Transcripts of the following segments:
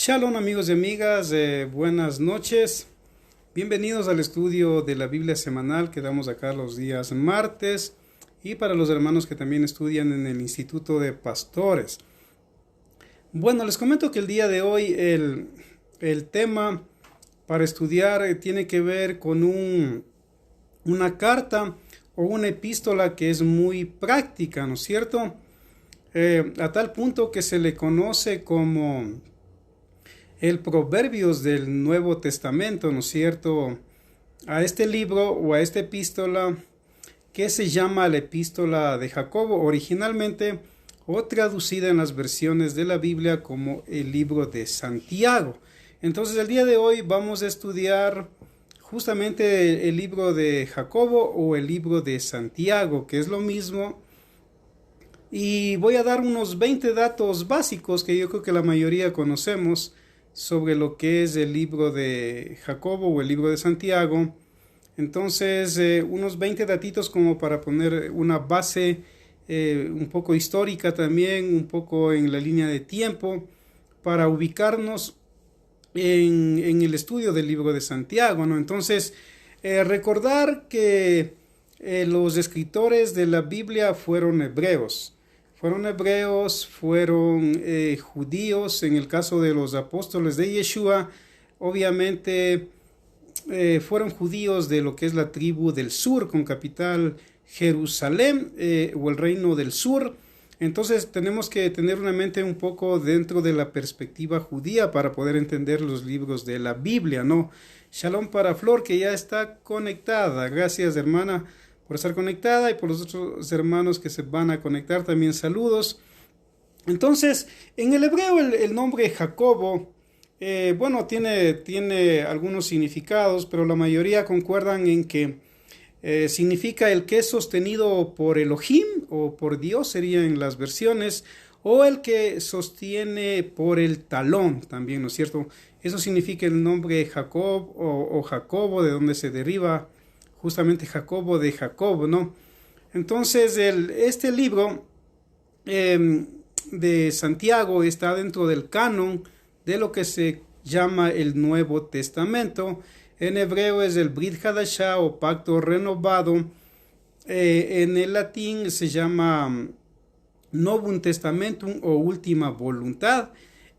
Shalom amigos y amigas, buenas noches. Bienvenidos al estudio de la Biblia semanal que damos acá los días martes y para los hermanos que también estudian en el Instituto de Pastores. Bueno, les comento que el día de hoy el tema para estudiar tiene que ver con una carta o una epístola que es muy práctica, ¿no es cierto? A tal punto que se le conoce como el Proverbios del Nuevo Testamento, ¿no es cierto? A este libro o a esta epístola que se llama la epístola de Jacobo, originalmente o traducida en las versiones de la Biblia como el libro de Santiago. Entonces el día de hoy vamos a estudiar justamente el libro de Jacobo o el libro de Santiago, que es lo mismo. Y voy a dar unos 20 datos básicos que yo creo que la mayoría conocemos sobre lo que es el libro de Jacobo o el libro de Santiago. Entonces, unos 20 datitos como para poner una base un poco histórica también, un poco en la línea de tiempo, para ubicarnos en el estudio del libro de Santiago, ¿no? Entonces, recordar que los escritores de la Biblia fueron hebreos, fueron judíos. En el caso de los apóstoles de Yeshua, obviamente fueron judíos de lo que es la tribu del sur, con capital Jerusalén, o el reino del sur. Entonces tenemos que tener una mente un poco dentro de la perspectiva judía para poder entender los libros de la Biblia, ¿no? Shalom para Flor, que ya está conectada. Gracias, hermana, por estar conectada, y por los otros hermanos que se van a conectar también saludos. Entonces, en el hebreo el nombre Jacobo, bueno, tiene algunos significados, pero la mayoría concuerdan en que significa el que es sostenido por Elohim o por Dios, sería en las versiones, o el que sostiene por el talón también, ¿no es cierto? Eso significa el nombre Jacob o Jacobo, de donde se deriva justamente Jacobo de Jacob, ¿no? Entonces, este libro de Santiago está dentro del canon de lo que se llama el Nuevo Testamento. En hebreo es el Brit Hadashah o Pacto Renovado. En el latín se llama Novum Testamentum o Última Voluntad.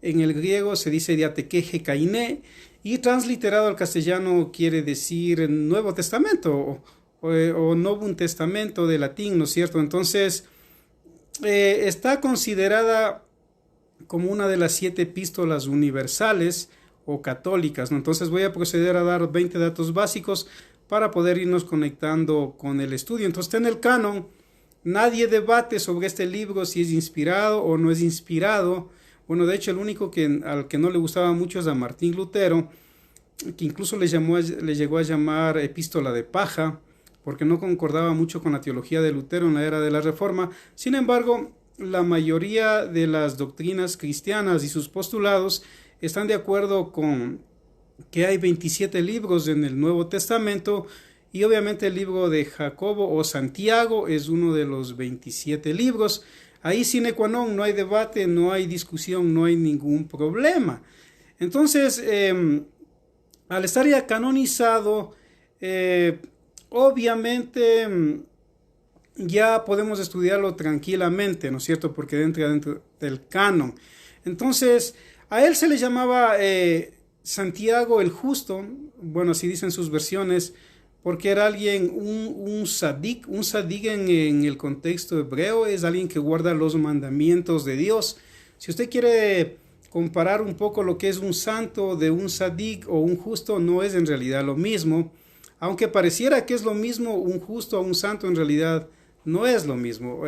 En el griego se dice Diatekeje Kainé, y transliterado al castellano quiere decir Nuevo Testamento o Novum Testamento de latín, ¿no es cierto? Entonces, está considerada como una de las 7 epístolas universales o católicas, ¿no? Entonces voy a proceder a dar 20 datos básicos para poder irnos conectando con el estudio. Entonces, en el canon, nadie debate sobre este libro si es inspirado o no es inspirado. Bueno, de hecho, el único al que no le gustaba mucho es a Martín Lutero, que incluso le llegó a llamar epístola de paja, porque no concordaba mucho con la teología de Lutero en la era de la Reforma. Sin embargo, la mayoría de las doctrinas cristianas y sus postulados están de acuerdo con que hay 27 libros en el Nuevo Testamento, y obviamente el libro de Jacobo o Santiago es uno de los 27 libros. Ahí sine qua non, no hay debate, no hay discusión, no hay ningún problema. Entonces, al estar ya canonizado, obviamente ya podemos estudiarlo tranquilamente, ¿no es cierto? Porque entra dentro del canon. Entonces, a él se le llamaba Santiago el Justo, bueno, así dicen sus versiones, porque era alguien, un sadik en el contexto hebreo, es alguien que guarda los mandamientos de Dios. Si usted quiere comparar un poco lo que es un santo de un sadik o un justo, no es en realidad lo mismo. Aunque pareciera que es lo mismo un justo o un santo, en realidad no es lo mismo.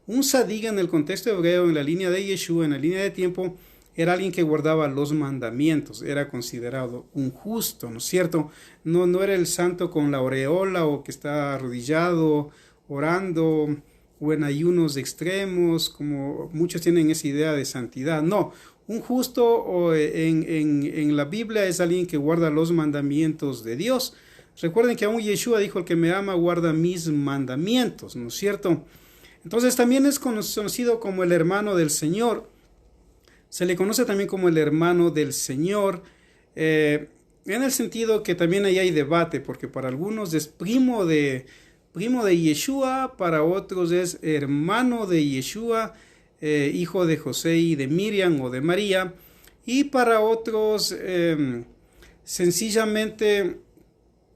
Un sadik en el contexto hebreo, en la línea de Yeshua, en la línea de tiempo, era alguien que guardaba los mandamientos, era considerado un justo, ¿no es cierto? No era el santo con la aureola o que está arrodillado, orando, o en ayunos extremos, como muchos tienen esa idea de santidad. No, un justo en la Biblia es alguien que guarda los mandamientos de Dios. Recuerden que aún Yeshua dijo: el que me ama guarda mis mandamientos, ¿no es cierto? Entonces también es conocido como el hermano del Señor, Se le conoce también como el hermano del Señor, en el sentido que también ahí hay debate, porque para algunos es primo de Yeshua, para otros es hermano de Yeshua, hijo de José y de Miriam o de María, y para otros sencillamente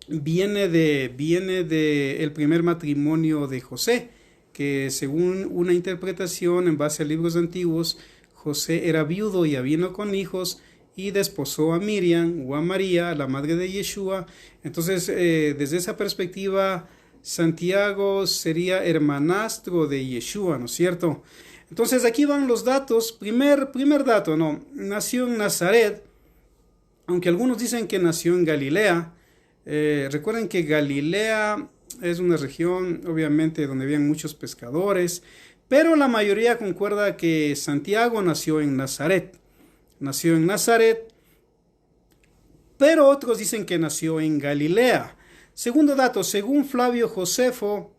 viene de el primer matrimonio de José, que según una interpretación en base a libros antiguos, José era viudo y habiendo con hijos y desposó a Miriam o a María, la madre de Yeshua. Entonces, desde esa perspectiva, Santiago sería hermanastro de Yeshua, ¿no es cierto? Entonces, aquí van los datos. Primer dato, ¿no? Nació en Nazaret, aunque algunos dicen que nació en Galilea. Recuerden que Galilea es una región, obviamente, donde habían muchos pescadores, pero la mayoría concuerda que Santiago nació en Nazaret. Nació en Nazaret, pero otros dicen que nació en Galilea. Segundo dato, según Flavio Josefo,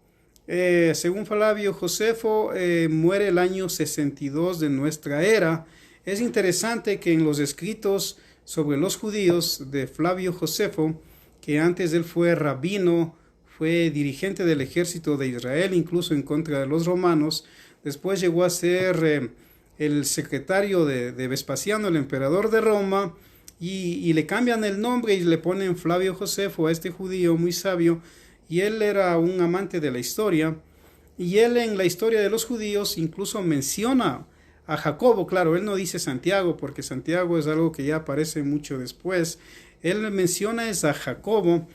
muere el año 62 de nuestra era. Es interesante que en los escritos sobre los judíos de Flavio Josefo, que antes él fue rabino, fue dirigente del ejército de Israel, incluso en contra de los romanos, después llegó a ser el secretario de Vespasiano, el emperador de Roma, y le cambian el nombre y le ponen Flavio Josefo a este judío muy sabio, y él era un amante de la historia, y él en la historia de los judíos incluso menciona a Jacobo. Claro, él no dice Santiago, porque Santiago es algo que ya aparece mucho después. Él menciona es a Jacobo.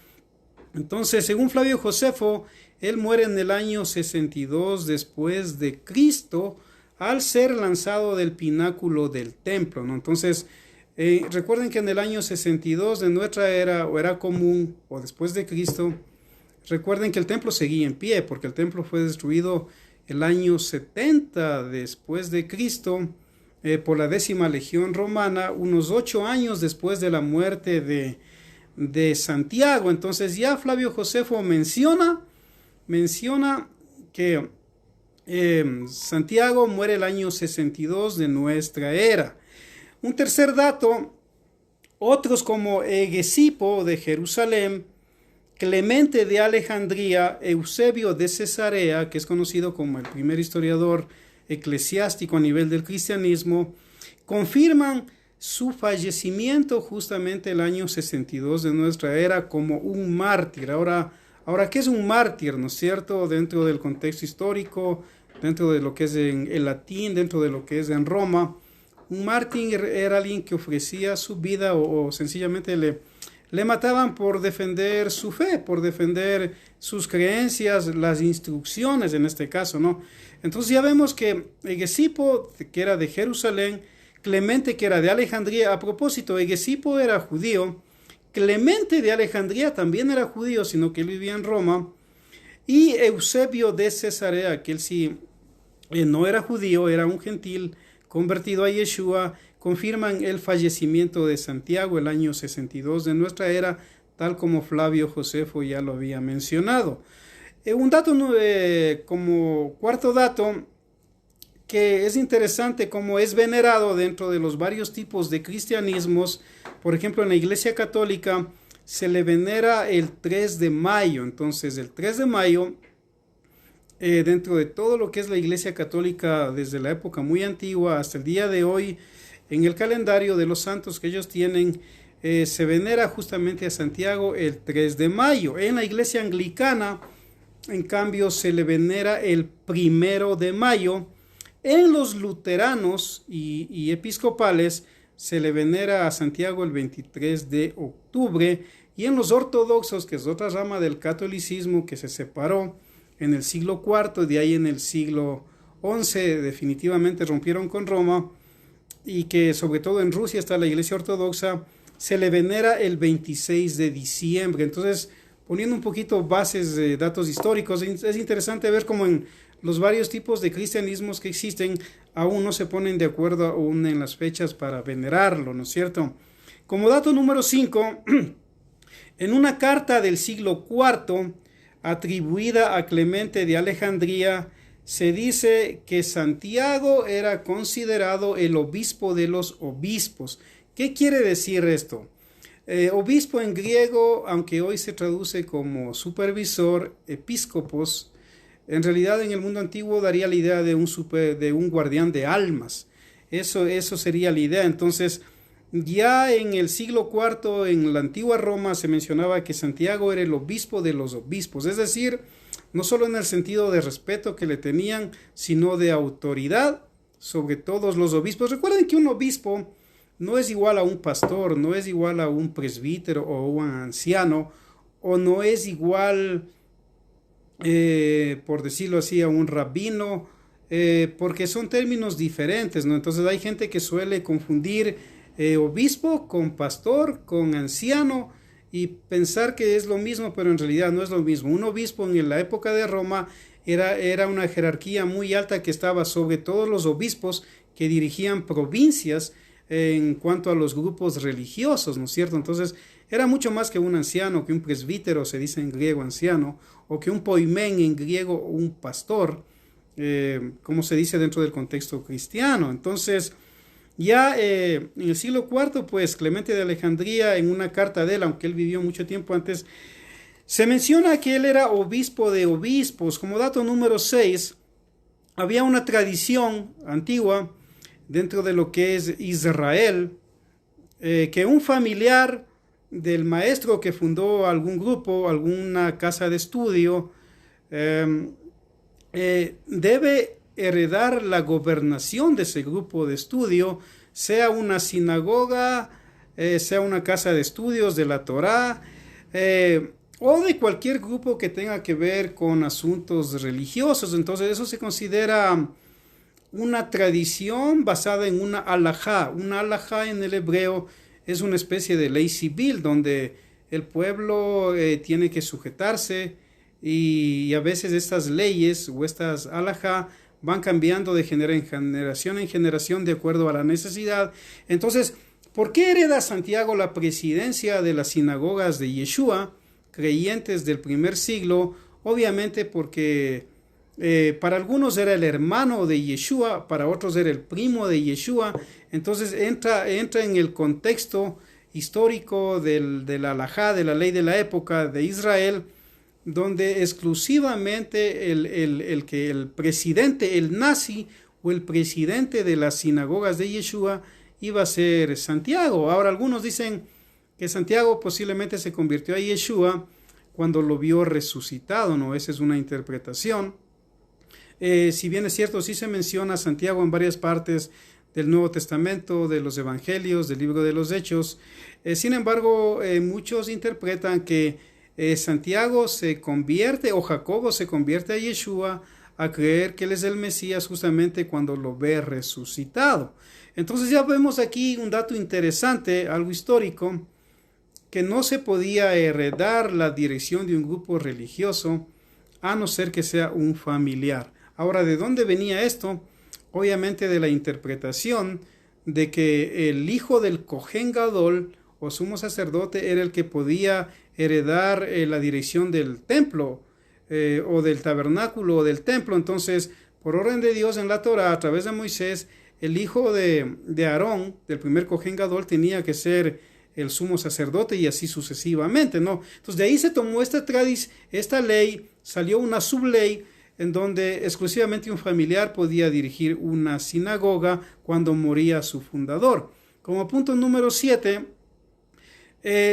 Entonces, según Flavio Josefo, él muere en el año 62 después de Cristo, al ser lanzado del pináculo del templo, ¿no? Entonces, recuerden que en el año 62 de nuestra era, o era común, o después de Cristo, recuerden que el templo seguía en pie, porque el templo fue destruido el año 70 después de Cristo, por la 10ª legión romana, unos 8 años después de la muerte de Santiago. Entonces ya Flavio Josefo menciona que Santiago muere el año 62 de nuestra era. Un tercer dato, otros como Egesipo de Jerusalén, Clemente de Alejandría, Eusebio de Cesarea, que es conocido como el primer historiador eclesiástico a nivel del cristianismo, confirman su fallecimiento justamente el año 62 de nuestra era como un mártir. Ahora, ¿qué es un mártir, no es cierto? Dentro del contexto histórico, dentro de lo que es en el latín, dentro de lo que es en Roma, un mártir era alguien que ofrecía su vida o sencillamente le mataban por defender su fe, por defender sus creencias, las instrucciones en este caso, ¿no? Entonces ya vemos que Egesipo, que era de Jerusalén, Clemente, que era de Alejandría. A propósito, Egesipo era judío, Clemente de Alejandría también era judío, sino que él vivía en Roma, y Eusebio de Cesarea, que él sí no era judío, era un gentil convertido a Yeshua, confirman el fallecimiento de Santiago el año 62 de nuestra era, tal como Flavio Josefo ya lo había mencionado. Un dato, como cuarto dato, que es interesante como es venerado dentro de los varios tipos de cristianismos. Por ejemplo, en la Iglesia Católica se le venera el 3 de mayo. Entonces, el 3 de mayo, dentro de todo lo que es la Iglesia Católica, desde la época muy antigua hasta el día de hoy, en el calendario de los santos que ellos tienen, se venera justamente a Santiago el 3 de mayo. En la Iglesia Anglicana, en cambio, se le venera el 1 de mayo. En los luteranos y episcopales se le venera a Santiago el 23 de octubre, y en los ortodoxos, que es otra rama del catolicismo que se separó en el siglo IV, de ahí en el siglo XI definitivamente rompieron con Roma, y que sobre todo en Rusia está la Iglesia Ortodoxa, se le venera el 26 de diciembre. Entonces, poniendo un poquito bases de datos históricos, es interesante ver cómo en los varios tipos de cristianismos que existen aún no se ponen de acuerdo aún en las fechas para venerarlo, ¿no es cierto? Como dato número 5, en una carta del siglo IV atribuida a Clemente de Alejandría, se dice que Santiago era considerado el obispo de los obispos. ¿Qué quiere decir esto? Obispo en griego, aunque hoy se traduce como supervisor, episcopos, en realidad en el mundo antiguo daría la idea de un guardián de almas. Eso sería la idea. Entonces, ya en el siglo IV, en la antigua Roma, se mencionaba que Santiago era el obispo de los obispos, es decir, no solo en el sentido de respeto que le tenían, sino de autoridad sobre todos los obispos. Recuerden que un obispo no es igual a un pastor, no es igual a un presbítero o un anciano, o no es igual, por decirlo así, a un rabino, porque son términos diferentes, ¿no? Entonces hay gente que suele confundir obispo con pastor, con anciano, y pensar que es lo mismo, pero en realidad no es lo mismo. Un obispo en la época de Roma era una jerarquía muy alta que estaba sobre todos los obispos que dirigían provincias en cuanto a los grupos religiosos, ¿no es cierto? Entonces era mucho más que un anciano, que un presbítero, se dice en griego anciano, o que un poimén en griego, un pastor, como se dice dentro del contexto cristiano. Entonces, ya en el siglo IV, pues Clemente de Alejandría, en una carta de él, aunque él vivió mucho tiempo antes, se menciona que él era obispo de obispos. Como dato número 6, había una tradición antigua dentro de lo que es Israel, que un familiar del maestro que fundó algún grupo, alguna casa de estudio, debe heredar la gobernación de ese grupo de estudio, sea una sinagoga, sea una casa de estudios de la Torá, o de cualquier grupo que tenga que ver con asuntos religiosos. Entonces eso se considera una tradición basada en una halajá. Una halajá en el hebreo es una especie de ley civil donde el pueblo tiene que sujetarse, y a veces estas leyes o estas halajá van cambiando de generación en generación de acuerdo a la necesidad. Entonces, ¿por qué hereda Santiago la presidencia de las sinagogas de Yeshua, creyentes del primer siglo? Obviamente porque para algunos era el hermano de Yeshua, para otros era el primo de Yeshua. Entonces entra en el contexto histórico de la halajá, de la ley de la época de Israel, donde exclusivamente el presidente, el nazi o el presidente de las sinagogas de Yeshua iba a ser Santiago. Ahora algunos dicen que Santiago posiblemente se convirtió a Yeshua cuando lo vio resucitado, ¿no? Esa es una interpretación. Si bien es cierto, sí se menciona a Santiago en varias partes del Nuevo Testamento, de los Evangelios, del libro de los Hechos. Sin embargo, muchos interpretan que Santiago se convierte, o Jacobo se convierte a Yeshua a creer que él es el Mesías justamente cuando lo ve resucitado. Entonces ya vemos aquí un dato interesante, algo histórico, que no se podía heredar la dirección de un grupo religioso a no ser que sea un familiar. Ahora, ¿de dónde venía esto? Obviamente de la interpretación de que el hijo del Cohen Gadol o sumo sacerdote era el que podía heredar la dirección del templo o del tabernáculo o del templo. Entonces, por orden de Dios en la Torah, a través de Moisés, el hijo de Aarón, del primer Cohen Gadol, tenía que ser el sumo sacerdote y así sucesivamente, ¿no? Entonces, de ahí se tomó esta ley, salió una subley en donde exclusivamente un familiar podía dirigir una sinagoga cuando moría su fundador. Como punto número 7,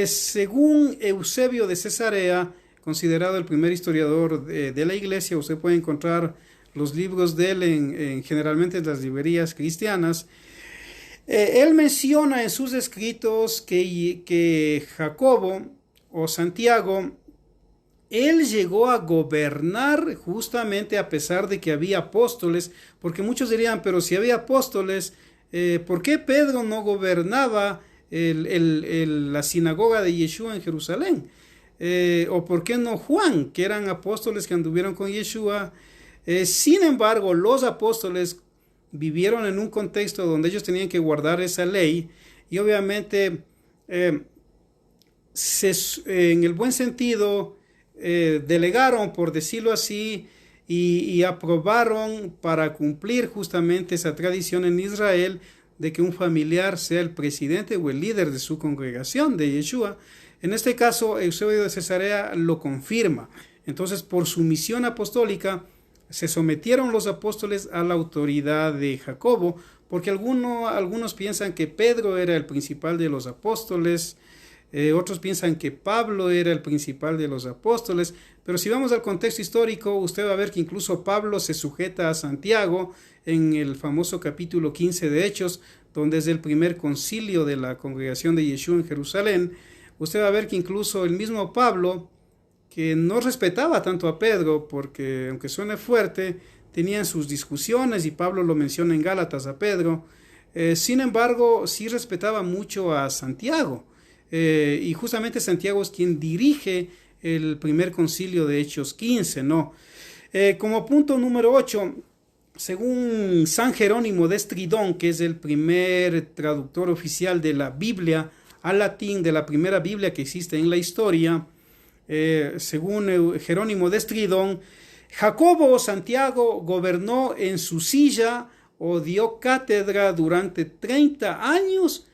según Eusebio de Cesarea, considerado el primer historiador de la iglesia, usted puede encontrar los libros de él generalmente en las librerías cristianas. Él menciona en sus escritos que Jacobo o Santiago, él llegó a gobernar justamente a pesar de que había apóstoles, porque muchos dirían, pero si había apóstoles, ¿por qué Pedro no gobernaba la sinagoga de Yeshua en Jerusalén? ¿O por qué no Juan, que eran apóstoles que anduvieron con Yeshua? Sin embargo, los apóstoles vivieron en un contexto donde ellos tenían que guardar esa ley y obviamente en el buen sentido delegaron, por decirlo así, y aprobaron para cumplir justamente esa tradición en Israel de que un familiar sea el presidente o el líder de su congregación de Yeshua. En este caso, Eusebio de Cesarea lo confirma. Entonces, por su misión apostólica, se sometieron los apóstoles a la autoridad de Jacobo, porque algunos piensan que Pedro era el principal de los apóstoles, otros piensan que Pablo era el principal de los apóstoles, pero si vamos al contexto histórico, usted va a ver que incluso Pablo se sujeta a Santiago en el famoso capítulo 15 de Hechos, donde es el primer concilio de la congregación de Yeshua en Jerusalén. Usted va a ver que incluso el mismo Pablo, que no respetaba tanto a Pedro, porque aunque suene fuerte, tenían sus discusiones, y Pablo lo menciona en Gálatas a Pedro, sin embargo, sí respetaba mucho a Santiago, y justamente Santiago es quien dirige el primer concilio de Hechos 15, ¿no? Como punto número 8, según San Jerónimo de Estridón, que es el primer traductor oficial de la Biblia al latín, de la primera Biblia que existe en la historia, según Jerónimo de Estridón, Jacobo o Santiago gobernó en su silla o dio cátedra durante 30 años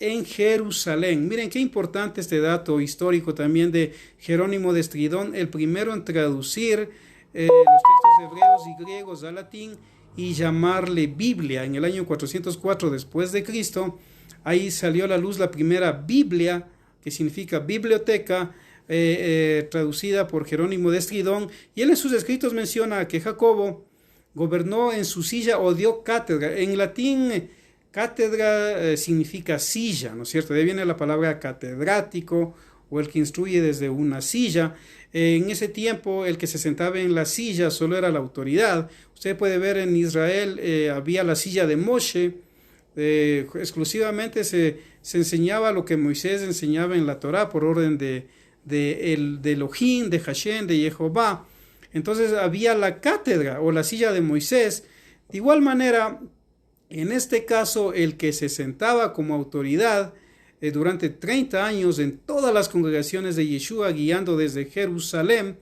en Jerusalén. Miren qué importante este dato histórico también de Jerónimo de Estridón, el primero en traducir los textos hebreos y griegos al latín y llamarle Biblia. En el año 404 después de Cristo, ahí salió a la luz la primera Biblia, que significa biblioteca, traducida por Jerónimo de Estridón, y él en sus escritos menciona que Jacobo gobernó en su silla o dio cátedra. En latín, cátedra significa silla, ¿no es cierto? De ahí viene la palabra catedrático, o el que instruye desde una silla. En ese tiempo, el que se sentaba en la silla solo era la autoridad. Usted puede ver en Israel, había la silla de Moshe, exclusivamente se enseñaba lo que Moisés enseñaba en la Torá por orden de Elohim, de Hashem, de Jehová. Entonces había la cátedra o la silla de Moisés. De igual manera, en este caso, el que se sentaba como autoridad durante 30 años en todas las congregaciones de Yeshua, guiando desde Jerusalén,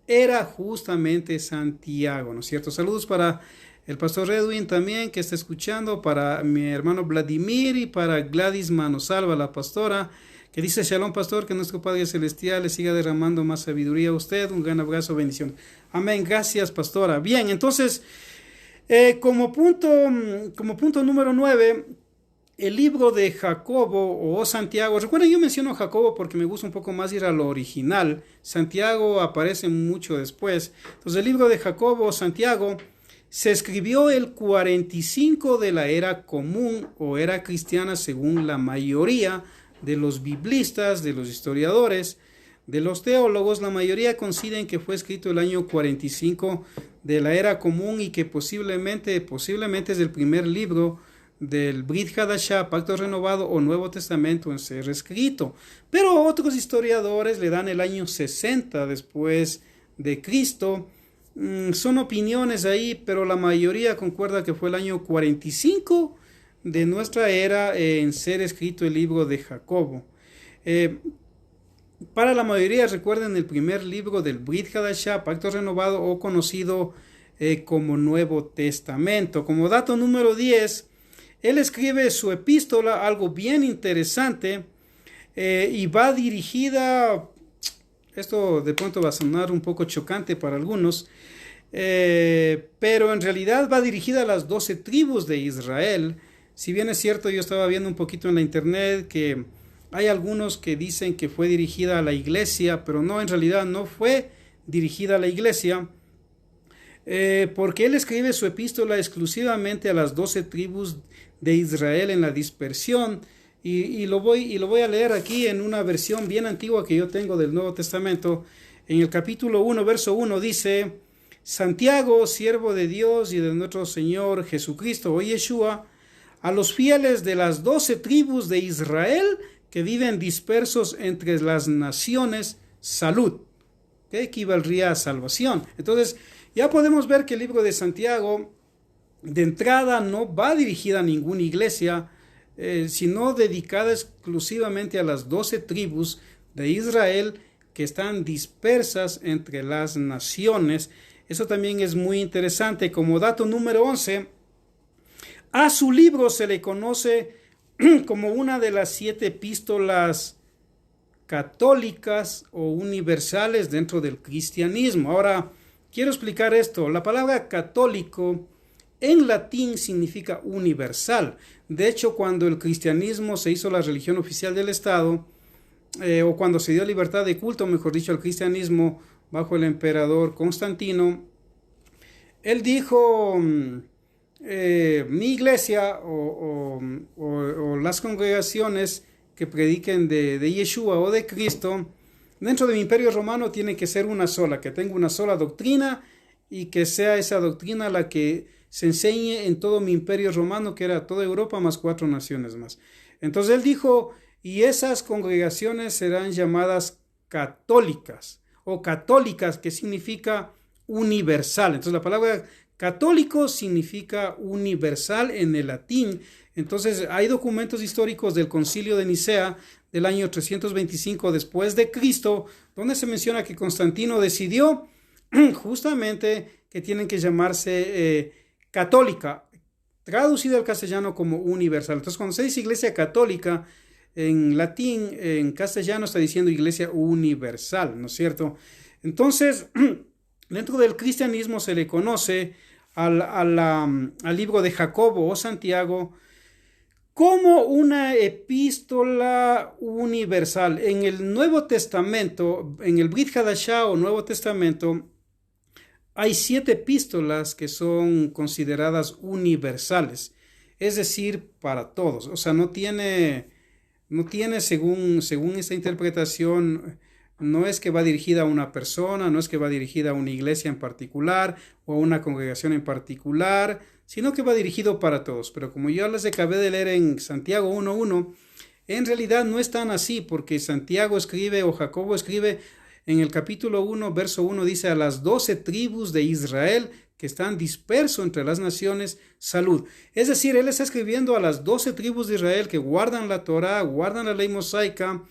era justamente Santiago, ¿no es cierto? Saludos para el pastor Edwin también, que está escuchando, para mi hermano Vladimir y para Gladys Manosalva, la pastora, que dice: Shalom, pastor, que nuestro Padre Celestial le siga derramando más sabiduría a usted. Un gran abrazo, bendición. Amén, gracias, pastora. Bien, entonces, como punto número 9, el libro de Jacobo o Santiago. Recuerden, yo menciono Jacobo porque me gusta un poco más ir a lo original. Santiago aparece mucho después. Entonces, el libro de Jacobo o Santiago se escribió el 45 de la era común o era cristiana, según la mayoría de los biblistas, de los historiadores, de los teólogos. La mayoría coinciden que fue escrito el año 45 de la era común y que posiblemente es el primer libro del Brit Hadashah, Pacto Renovado o Nuevo Testamento en ser escrito. Pero otros historiadores le dan el año 60 después de Cristo. Son opiniones ahí, pero la mayoría concuerda que fue el año 45 de nuestra era en ser escrito el libro de Jacobo. Para la mayoría, recuerden, el primer libro del Brit Hadashah, Pacto Renovado, o conocido como Nuevo Testamento. Como dato número 10, él escribe su epístola, algo bien interesante, y va dirigida, esto de pronto va a sonar un poco chocante para algunos, pero en realidad va dirigida a las 12 tribus de Israel. Si bien es cierto, yo estaba viendo un poquito en la internet que hay algunos que dicen que fue dirigida a la iglesia, pero no, en realidad no fue dirigida a la iglesia, porque él escribe su epístola exclusivamente a las 12 tribus de Israel en la dispersión, y lo voy a leer aquí en una versión bien antigua que yo tengo del Nuevo Testamento. En el capítulo 1, verso 1 dice: Santiago, siervo de Dios y de nuestro Señor Jesucristo o Yeshua, a los fieles de las 12 tribus de Israel que viven dispersos entre las naciones, salud. ¿Qué equivaldría a salvación? Entonces, ya podemos ver que el libro de Santiago, de entrada, no va dirigida a ninguna iglesia, sino dedicada exclusivamente a las 12 tribus de Israel que están dispersas entre las naciones. Eso también es muy interesante. Como dato número 11, a su libro se le conoce como una de las 7 epístolas católicas o universales dentro del cristianismo. Ahora, quiero explicar esto. La palabra católico en latín significa universal. De hecho, cuando el cristianismo se hizo la religión oficial del Estado, o cuando se dio libertad de culto, mejor dicho, al cristianismo bajo el emperador Constantino, él dijo, mi iglesia o las congregaciones que prediquen de Yeshua o de Cristo, dentro de mi imperio romano tiene que ser una sola, que tenga una sola doctrina y que sea esa doctrina la que se enseñe en todo mi imperio romano, que era toda Europa más 4 naciones más. Entonces él dijo, y esas congregaciones serán llamadas católicas, o católicas, que significa universal. Entonces la palabra católico significa universal en el latín. Entonces hay documentos históricos del Concilio de Nicea del año 325 después de Cristo, donde se menciona que Constantino decidió justamente que tienen que llamarse católica, traducida al castellano como universal. Entonces cuando se dice iglesia católica, en latín, en castellano está diciendo iglesia universal, ¿no es cierto? Entonces, dentro del cristianismo se le conoce al libro de Jacobo o Santiago como una epístola universal. En el Nuevo Testamento, en el Brit Hadashah o Nuevo Testamento, hay 7 epístolas que son consideradas universales, es decir, para todos. O sea, no tiene según esta interpretación, no es que va dirigida a una persona, no es que va dirigida a una iglesia en particular o a una congregación en particular, sino que va dirigido para todos. Pero como yo les acabé de leer en Santiago 1:1, en realidad no es tan así, porque Santiago escribe o Jacobo escribe en el capítulo 1, verso 1, dice: a las 12 tribus de Israel que están dispersos entre las naciones, salud. Es decir, él está escribiendo a las 12 tribus de Israel que guardan la Torá, guardan la ley mosaica,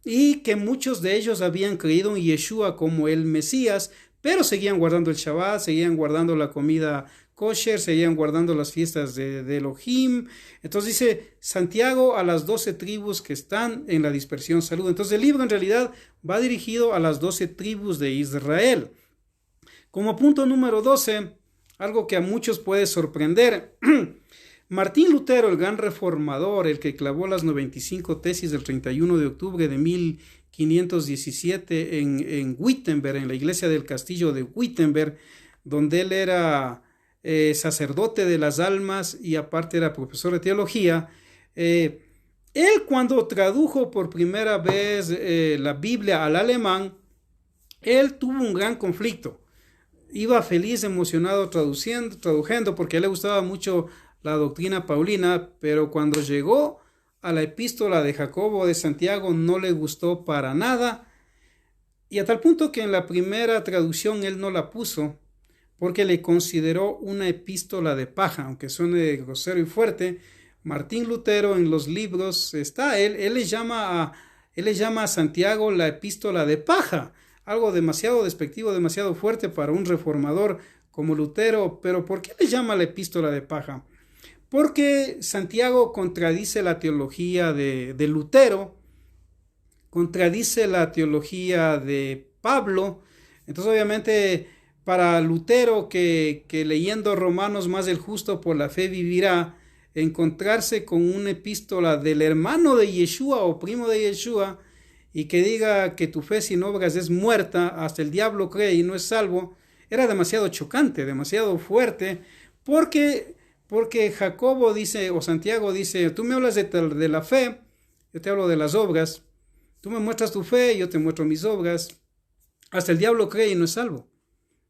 y que muchos de ellos habían creído en Yeshua como el Mesías, pero seguían guardando el Shabbat, seguían guardando la comida kosher, seguían guardando las fiestas de Elohim. Entonces dice Santiago a las 12 tribus que están en la dispersión, salud. Entonces el libro en realidad va dirigido a las 12 tribus de Israel. Como punto número 12, algo que a muchos puede sorprender, Martín Lutero, el gran reformador, el que clavó las 95 tesis del 31 de octubre de 1517 en Wittenberg, en la iglesia del castillo de Wittenberg, donde él era sacerdote de las almas y aparte era profesor de teología. Él, cuando tradujo por primera vez la Biblia al alemán, él tuvo un gran conflicto. Iba feliz, emocionado traduciendo, porque a él le gustaba mucho la doctrina paulina, pero cuando llegó a la epístola de Jacobo de Santiago no le gustó para nada, y a tal punto que en la primera traducción él no la puso, porque le consideró una epístola de paja. Aunque suene grosero y fuerte, Martín Lutero en los libros está, él le llama a Santiago la epístola de paja, algo demasiado despectivo, demasiado fuerte para un reformador como Lutero. Pero ¿por qué le llama la epístola de paja? Porque Santiago contradice la teología de Lutero, contradice la teología de Pablo. Entonces obviamente para Lutero, que leyendo Romanos, más el justo por la fe vivirá, encontrarse con una epístola del hermano de Yeshua o primo de Yeshua, y que diga que tu fe sin obras es muerta, hasta el diablo cree y no es salvo, era demasiado chocante, demasiado fuerte, porque Jacobo dice, o Santiago dice: tú me hablas de la fe, yo te hablo de las obras, tú me muestras tu fe, yo te muestro mis obras, hasta el diablo cree y no es salvo,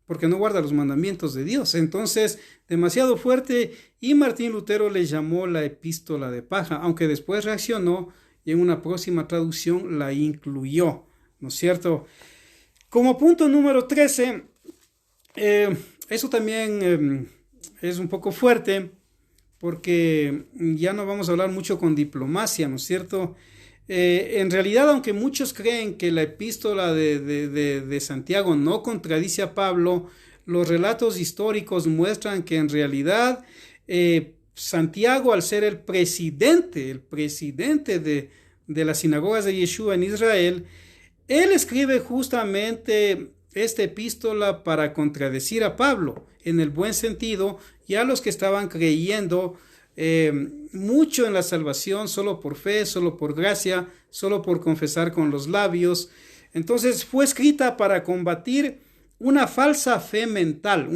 porque no guarda los mandamientos de Dios. Entonces, demasiado fuerte, y Martín Lutero le llamó la epístola de paja, aunque después reaccionó y en una próxima traducción la incluyó, ¿no es cierto? Como punto número 13, eso también es un poco fuerte, porque ya no vamos a hablar mucho con diplomacia, ¿no es cierto? En realidad, aunque muchos creen que la epístola de Santiago no contradice a Pablo, los relatos históricos muestran que en realidad Santiago, al ser el presidente de las sinagogas de Yeshua en Israel, él escribe justamente esta epístola para contradecir a Pablo, en el buen sentido, y a los que estaban creyendo mucho en la salvación solo por fe, solo por gracia, solo por confesar con los labios. Entonces fue escrita para combatir una falsa fe mental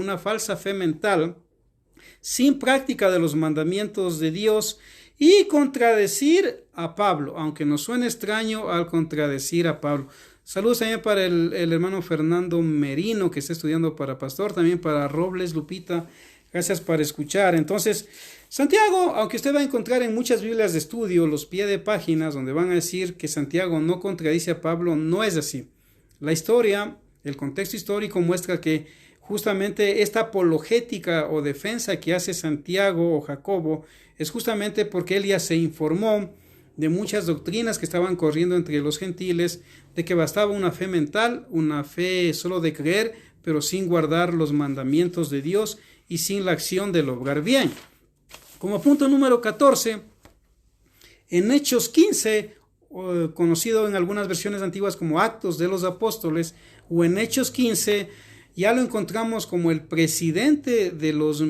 sin práctica de los mandamientos de Dios y contradecir a Pablo, aunque nos suene extraño al contradecir a Pablo. Saludos también para el hermano Fernando Merino, que está estudiando para pastor, también para Robles, Lupita, gracias por escuchar. Entonces, Santiago, aunque usted va a encontrar en muchas Biblias de estudio los pies de páginas donde van a decir que Santiago no contradice a Pablo, no es así. La historia, el contexto histórico muestra que justamente esta apologética o defensa que hace Santiago o Jacobo es justamente porque él ya se informó de muchas doctrinas que estaban corriendo entre los gentiles, de que bastaba una fe mental, una fe solo de creer, pero sin guardar los mandamientos de Dios y sin la acción de lograr bien. Como punto número 14, en Hechos 15, conocido en algunas versiones antiguas como Actos de los Apóstoles, o en Hechos 15, ya lo encontramos como el presidente de los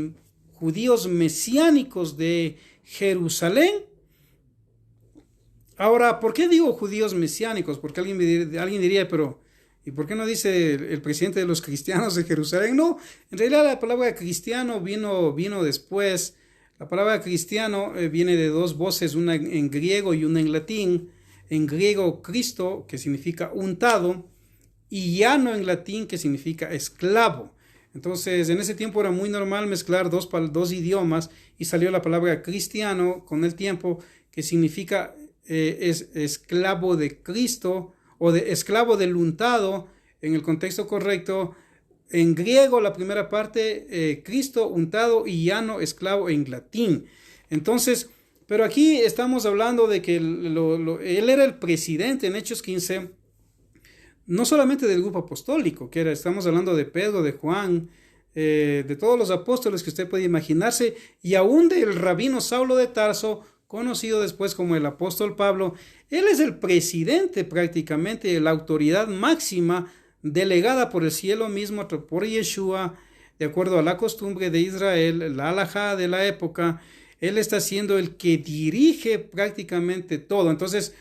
judíos mesiánicos de Jerusalén. Ahora, ¿por qué digo judíos mesiánicos? Porque alguien diría, pero ¿y por qué no dice el presidente de los cristianos de Jerusalén? No, en realidad la palabra cristiano vino después. La palabra cristiano viene de dos voces, una en griego y una en latín. En griego, Cristo, que significa untado, y llano en latín, que significa esclavo. Entonces, en ese tiempo era muy normal mezclar dos idiomas y salió la palabra cristiano con el tiempo, que significa es esclavo de Cristo o de esclavo del untado en el contexto correcto. En griego la primera parte, Cristo, untado, y llano, esclavo en latín. Entonces, pero aquí estamos hablando de que él era el presidente en Hechos 15, no solamente del grupo apostólico, estamos hablando de Pedro, de Juan, de todos los apóstoles que usted puede imaginarse, y aún del rabino Saulo de Tarso, conocido después como el apóstol Pablo. Él es el presidente prácticamente, la autoridad máxima delegada por el cielo mismo, por Yeshua, de acuerdo a la costumbre de Israel, la halajá de la época. Él está siendo el que dirige prácticamente todo. Entonces,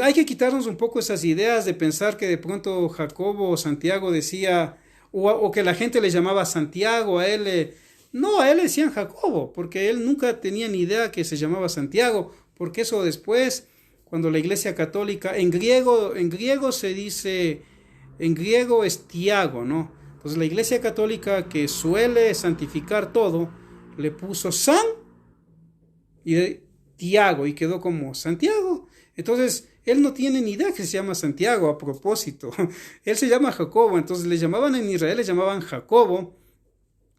hay que quitarnos un poco esas ideas de pensar que de pronto Jacobo o Santiago decía, o que la gente le llamaba Santiago a él. No, a él le decían Jacobo, porque él nunca tenía ni idea que se llamaba Santiago, porque eso después, cuando la Iglesia Católica, en griego se dice, en griego es Tiago, ¿no? Entonces la Iglesia Católica, que suele santificar todo, le puso San y Tiago, y quedó como Santiago. Entonces, él no tiene ni idea que se llama Santiago a propósito. Él se llama Jacobo, entonces le llamaban en Israel, le llamaban Jacobo,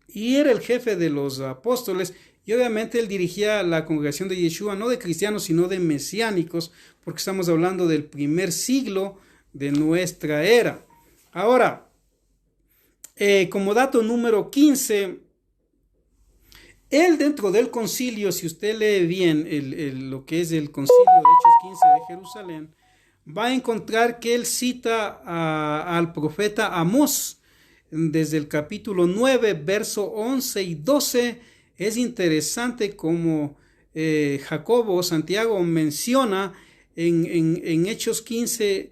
y era el jefe de los apóstoles, y obviamente él dirigía la congregación de Yeshua, no de cristianos, sino de mesiánicos, porque estamos hablando del primer siglo de nuestra era. Ahora, como dato número 15, él dentro del concilio, si usted lee bien lo que es el concilio de Hechos 15 de Jerusalén, va a encontrar que él cita al profeta Amós desde el capítulo 9, verso 11 y 12. Es interesante como Jacobo, Santiago menciona en Hechos 15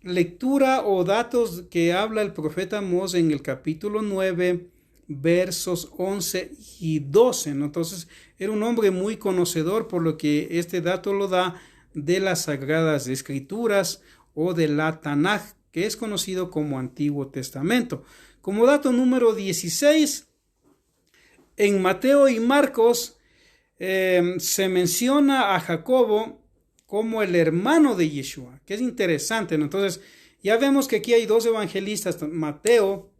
lectura o datos que habla el profeta Amós en el capítulo 9, versos 11 y 12, ¿no? Entonces era un hombre muy conocedor, por lo que este dato lo da de las Sagradas Escrituras o de la Tanaj, que es conocido como Antiguo Testamento. Como dato número 16, en Mateo y Marcos se menciona a Jacobo como el hermano de Yeshua, que es interesante, ¿no? Entonces ya vemos que aquí hay dos evangelistas. Mateo,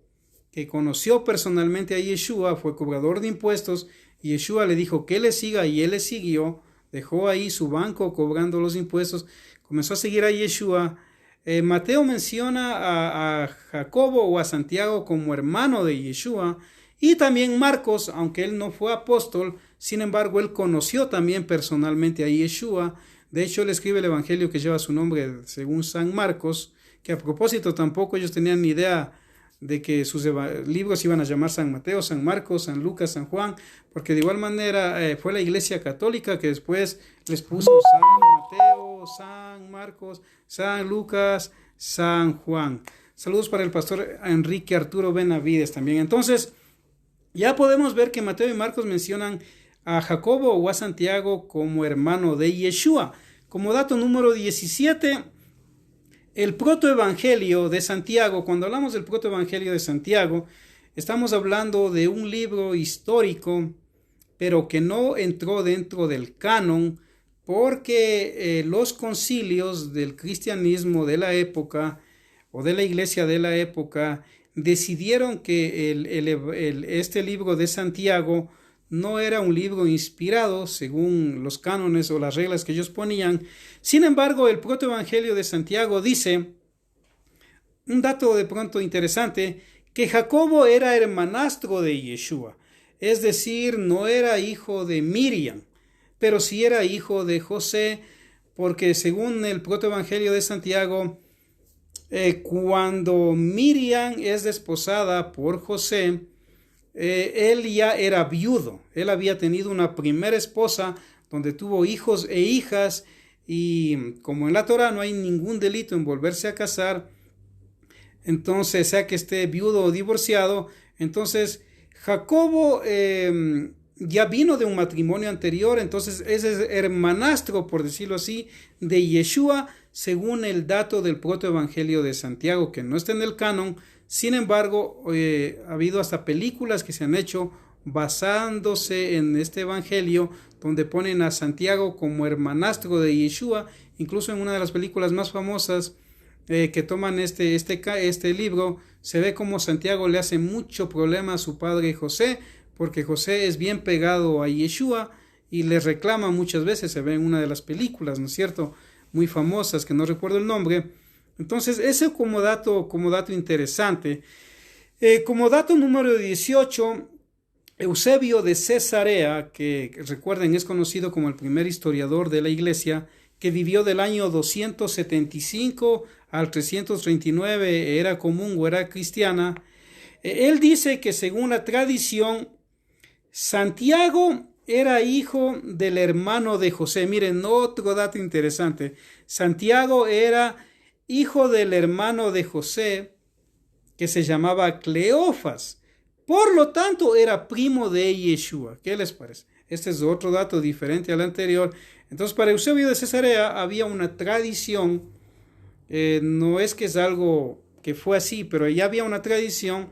que conoció personalmente a Yeshua, fue cobrador de impuestos, y Yeshua le dijo que le siga, y él le siguió, dejó ahí su banco cobrando los impuestos, comenzó a seguir a Yeshua. Mateo menciona a Jacobo o a Santiago como hermano de Yeshua, y también Marcos, aunque él no fue apóstol, sin embargo él conoció también personalmente a Yeshua. De hecho, él escribe el evangelio que lleva su nombre según San Marcos, que a propósito tampoco ellos tenían ni idea de que sus libros iban a llamar San Mateo, San Marcos, San Lucas, San Juan, porque de igual manera fue la Iglesia Católica que después les puso San Mateo, San Marcos, San Lucas, San Juan. Saludos para el pastor Enrique Arturo Benavides también. Entonces, ya podemos ver que Mateo y Marcos mencionan a Jacobo o a Santiago como hermano de Yeshua. Como dato número 17, el protoevangelio de Santiago. Cuando hablamos del protoevangelio de Santiago, estamos hablando de un libro histórico, pero que no entró dentro del canon, porque los concilios del cristianismo de la época, o de la iglesia de la época, decidieron que este libro de Santiago no era un libro inspirado según los cánones o las reglas que ellos ponían. Sin embargo, el protoevangelio de Santiago dice, un dato de pronto interesante, que Jacobo era hermanastro de Yeshua, es decir, no era hijo de Miriam, pero sí era hijo de José, porque según el protoevangelio de Santiago, cuando Miriam es desposada por José, él ya era viudo. Él había tenido una primera esposa donde tuvo hijos e hijas, y como en la Torá no hay ningún delito en volverse a casar, entonces sea que esté viudo o divorciado, entonces Jacobo ya vino de un matrimonio anterior, entonces ese es hermanastro, por decirlo así, de Yeshua, según el dato del protoevangelio de Santiago, que no está en el canon. Sin embargo, ha habido hasta películas que se han hecho basándose en este evangelio, donde ponen a Santiago como hermanastro de Yeshua. Incluso en una de las películas más famosas que toman este libro, se ve como Santiago le hace mucho problema a su padre José, porque José es bien pegado a Yeshua y le reclama muchas veces. Se ve en una de las películas, ¿no es cierto?, muy famosas, que no recuerdo el nombre. Entonces, ese como dato interesante. Como dato número 18, Eusebio de Cesarea, que recuerden es conocido como el primer historiador de la iglesia, que vivió del año 275 al 339, era común o era cristiana. Él dice que según la tradición, Santiago era hijo del hermano de José. Miren, otro dato interesante. Santiago era hijo del hermano de José, que se llamaba Cleofas. Por lo tanto, era primo de Yeshua. ¿Qué les parece? Este es otro dato diferente al anterior. Entonces, para Eusebio de Cesarea había una tradición. No es que es algo que fue así, pero ya había una tradición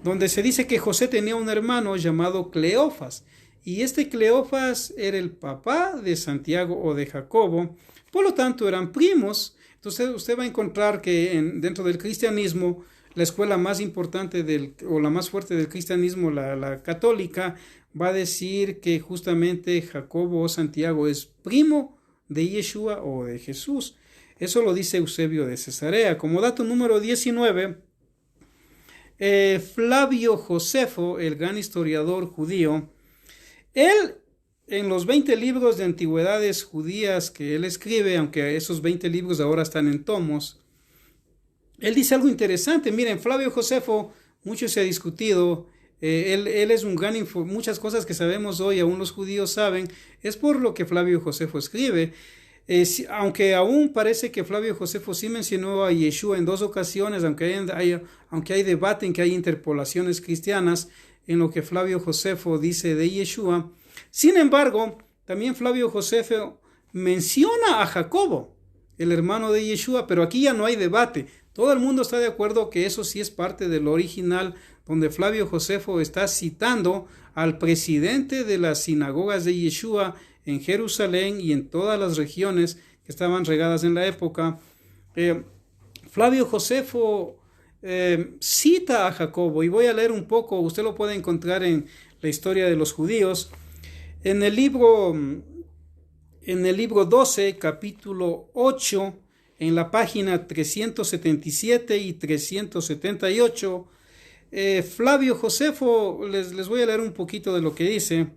donde se dice que José tenía un hermano llamado Cleofas. Y este Cleofas era el papá de Santiago o de Jacobo. Por lo tanto, eran primos. Entonces, usted va a encontrar que dentro del cristianismo, la escuela más importante o la más fuerte del cristianismo, la católica, va a decir que justamente Jacobo o Santiago es primo de Yeshua o de Jesús. Eso lo dice Eusebio de Cesarea. Como dato número 19, Flavio Josefo, el gran historiador judío, él, en los 20 libros de antigüedades judías que él escribe, aunque esos 20 libros ahora están en tomos, él dice algo interesante. Miren, Flavio Josefo, mucho se ha discutido, él es un gran muchas cosas que sabemos hoy, aún los judíos saben, es por lo que Flavio Josefo escribe. Aunque aún parece que Flavio Josefo sí mencionó a Yeshua en 2 ocasiones, aunque hay debate en que hay interpolaciones cristianas en lo que Flavio Josefo dice de Yeshua. Sin embargo, también Flavio Josefo menciona a Jacobo, el hermano de Yeshua, pero aquí ya no hay debate. Todo el mundo está de acuerdo que eso sí es parte del original, donde Flavio Josefo está citando al presidente de las sinagogas de Yeshua en Jerusalén y en todas las regiones que estaban regadas en la época. Flavio Josefo cita a Jacobo, y voy a leer un poco, usted lo puede encontrar en la historia de los judíos, en el libro 12, capítulo 8, en la página 377 y 378. Flavio Josefo, les voy a leer un poquito de lo que dice.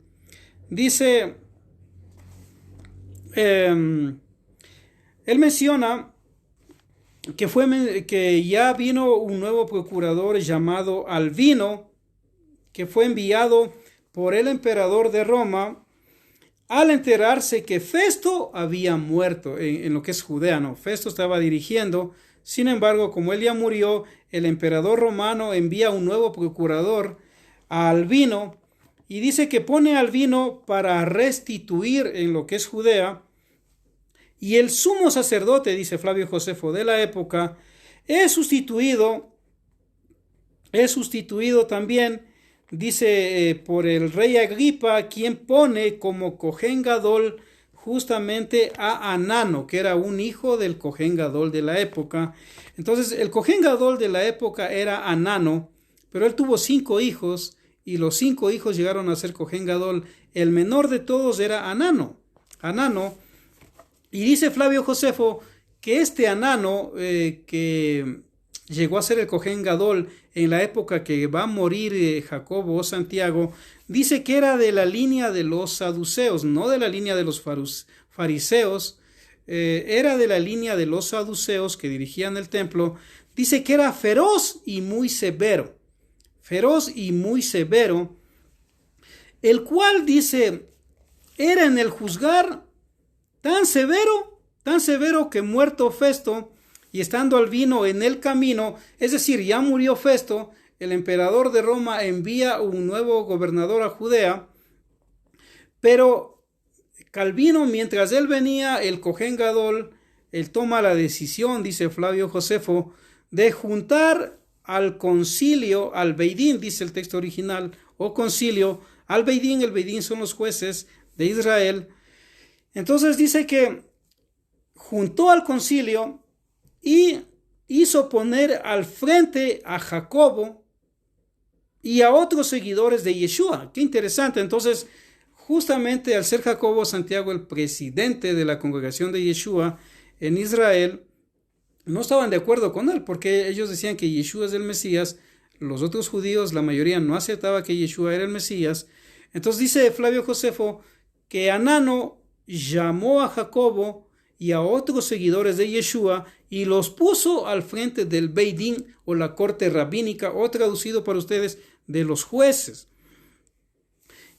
Dice, él menciona que ya vino un nuevo procurador llamado Albino, que fue enviado por el emperador de Roma al enterarse que Festo había muerto en lo que es Judea, ¿no? Festo estaba dirigiendo. Sin embargo, como él ya murió, el emperador romano envía un nuevo procurador a Albino y dice que pone a Albino para restituir en lo que es Judea. Y el sumo sacerdote, dice Flavio Josefo, de la época, es sustituido también, dice, por el rey Agripa, quien pone como Cohen Gadol justamente a Anano, que era un hijo del Cohen Gadol de la época. Entonces, el Cohen Gadol de la época era Anano, pero él tuvo 5 hijos, y los 5 hijos llegaron a ser Cohen Gadol. El menor de todos era Anano. Y dice Flavio Josefo que este Anano, que llegó a ser el Cohen Gadol en la época que va a morir Jacobo o Santiago, dice que era de la línea de los saduceos, no de la línea de los fariseos, era de la línea de los saduceos que dirigían el templo. Dice que era feroz y muy severo, el cual, dice, era en el juzgar tan severo que muerto Festo, y estando Albino en el camino, es decir, ya murió Festo, el emperador de Roma envía un nuevo gobernador a Judea, pero Calvino, mientras él venía, el Cohen Gadol, él toma la decisión, dice Flavio Josefo, de juntar al concilio, al Beidín, dice el texto original, o concilio, al Beidín. El Beidín son los jueces de Israel. Entonces dice que juntó al concilio y hizo poner al frente a Jacobo y a otros seguidores de Yeshua. Qué interesante. Entonces, justamente al ser Jacobo Santiago el presidente de la congregación de Yeshua en Israel, no estaban de acuerdo con él, porque ellos decían que Yeshua es el Mesías. Los otros judíos, la mayoría, no aceptaba que Yeshua era el Mesías. Entonces dice Flavio Josefo que Anano llamó a Jacobo y a otros seguidores de Yeshua y los puso al frente del Beidín, o la corte rabínica, o traducido para ustedes, de los jueces.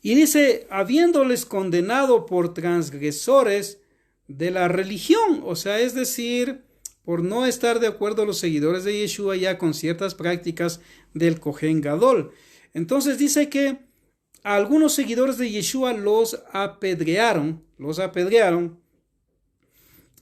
Y dice, habiéndoles condenado por transgresores de la religión, o sea, es decir, por no estar de acuerdo los seguidores de Yeshua ya con ciertas prácticas del Cohen Gadol. Entonces dice que a algunos seguidores de Yeshua los apedrearon,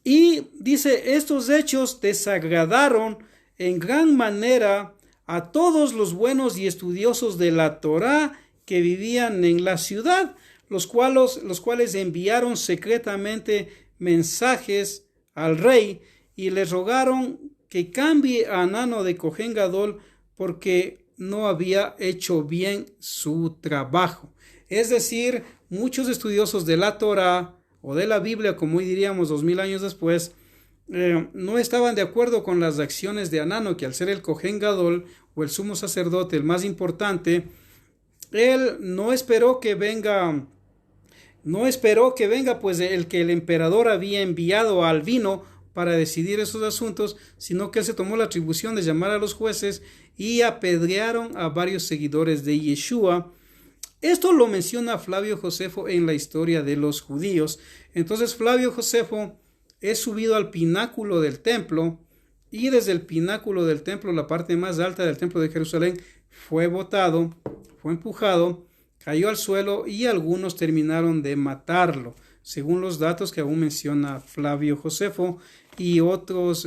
y dice, estos hechos desagradaron en gran manera a todos los buenos y estudiosos de la Torá que vivían en la ciudad, los cuales enviaron secretamente mensajes al rey y les rogaron que cambie a Anano de Cohen Gadol porque no había hecho bien su trabajo. Es decir, muchos estudiosos de la Torá o de la Biblia, como hoy diríamos 2000 años después, no estaban de acuerdo con las acciones de Anano, que al ser el Cohen Gadol o el sumo sacerdote, el más importante, él no esperó que venga pues el que el emperador había enviado a Albino para decidir esos asuntos, sino que él se tomó la atribución de llamar a los jueces y apedrearon a varios seguidores de Yeshua. Esto lo menciona Flavio Josefo en la historia de los judíos. Entonces Flavio Josefo es subido al pináculo del templo, y desde el pináculo del templo, la parte más alta del templo de Jerusalén, fue botado, fue empujado, cayó al suelo y algunos terminaron de matarlo, según los datos que aún menciona Flavio Josefo y otros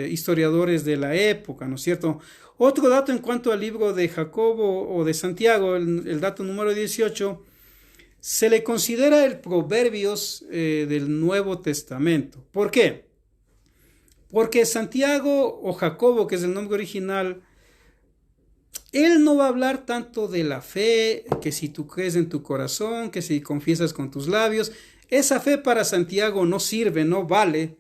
historiadores de la época, ¿no es cierto? Otro dato en cuanto al libro de Jacobo o de Santiago, el dato número 18, se le considera el Proverbios del Nuevo Testamento. ¿Por qué? Porque Santiago o Jacobo, que es el nombre original, él no va a hablar tanto de la fe, que si tú crees en tu corazón, que si confiesas con tus labios. Esa fe para Santiago no sirve, no vale,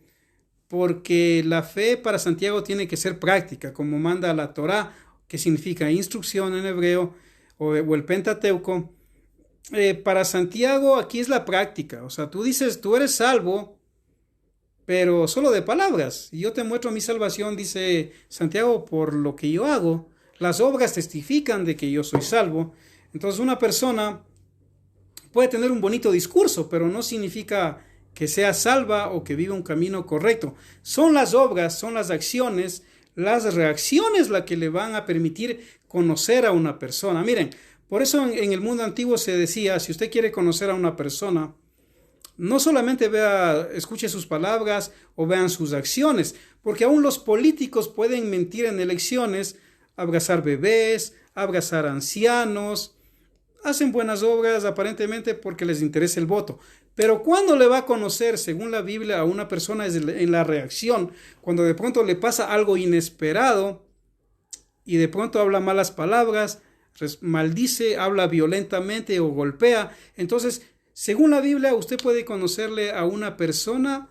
porque la fe para Santiago tiene que ser práctica, como manda la Torá, que significa instrucción en hebreo, o el Pentateuco. Para Santiago aquí es la práctica, o sea, tú dices, tú eres salvo, pero solo de palabras, y yo te muestro mi salvación, dice Santiago, por lo que yo hago. Las obras testifican de que yo soy salvo. Entonces una persona puede tener un bonito discurso, pero no significa que sea salva o que viva un camino correcto. Son las obras, son las acciones, las reacciones las que le van a permitir conocer a una persona. Miren, por eso en el mundo antiguo se decía, si usted quiere conocer a una persona, no solamente escuche sus palabras o vean sus acciones, porque aún los políticos pueden mentir en elecciones, abrazar bebés, abrazar ancianos, hacen buenas obras aparentemente porque les interesa el voto. Pero ¿cuándo le va a conocer, según la Biblia, a una persona? Es en la reacción, cuando de pronto le pasa algo inesperado y de pronto habla malas palabras, maldice, habla violentamente o golpea. Entonces, según la Biblia, usted puede conocerle a una persona,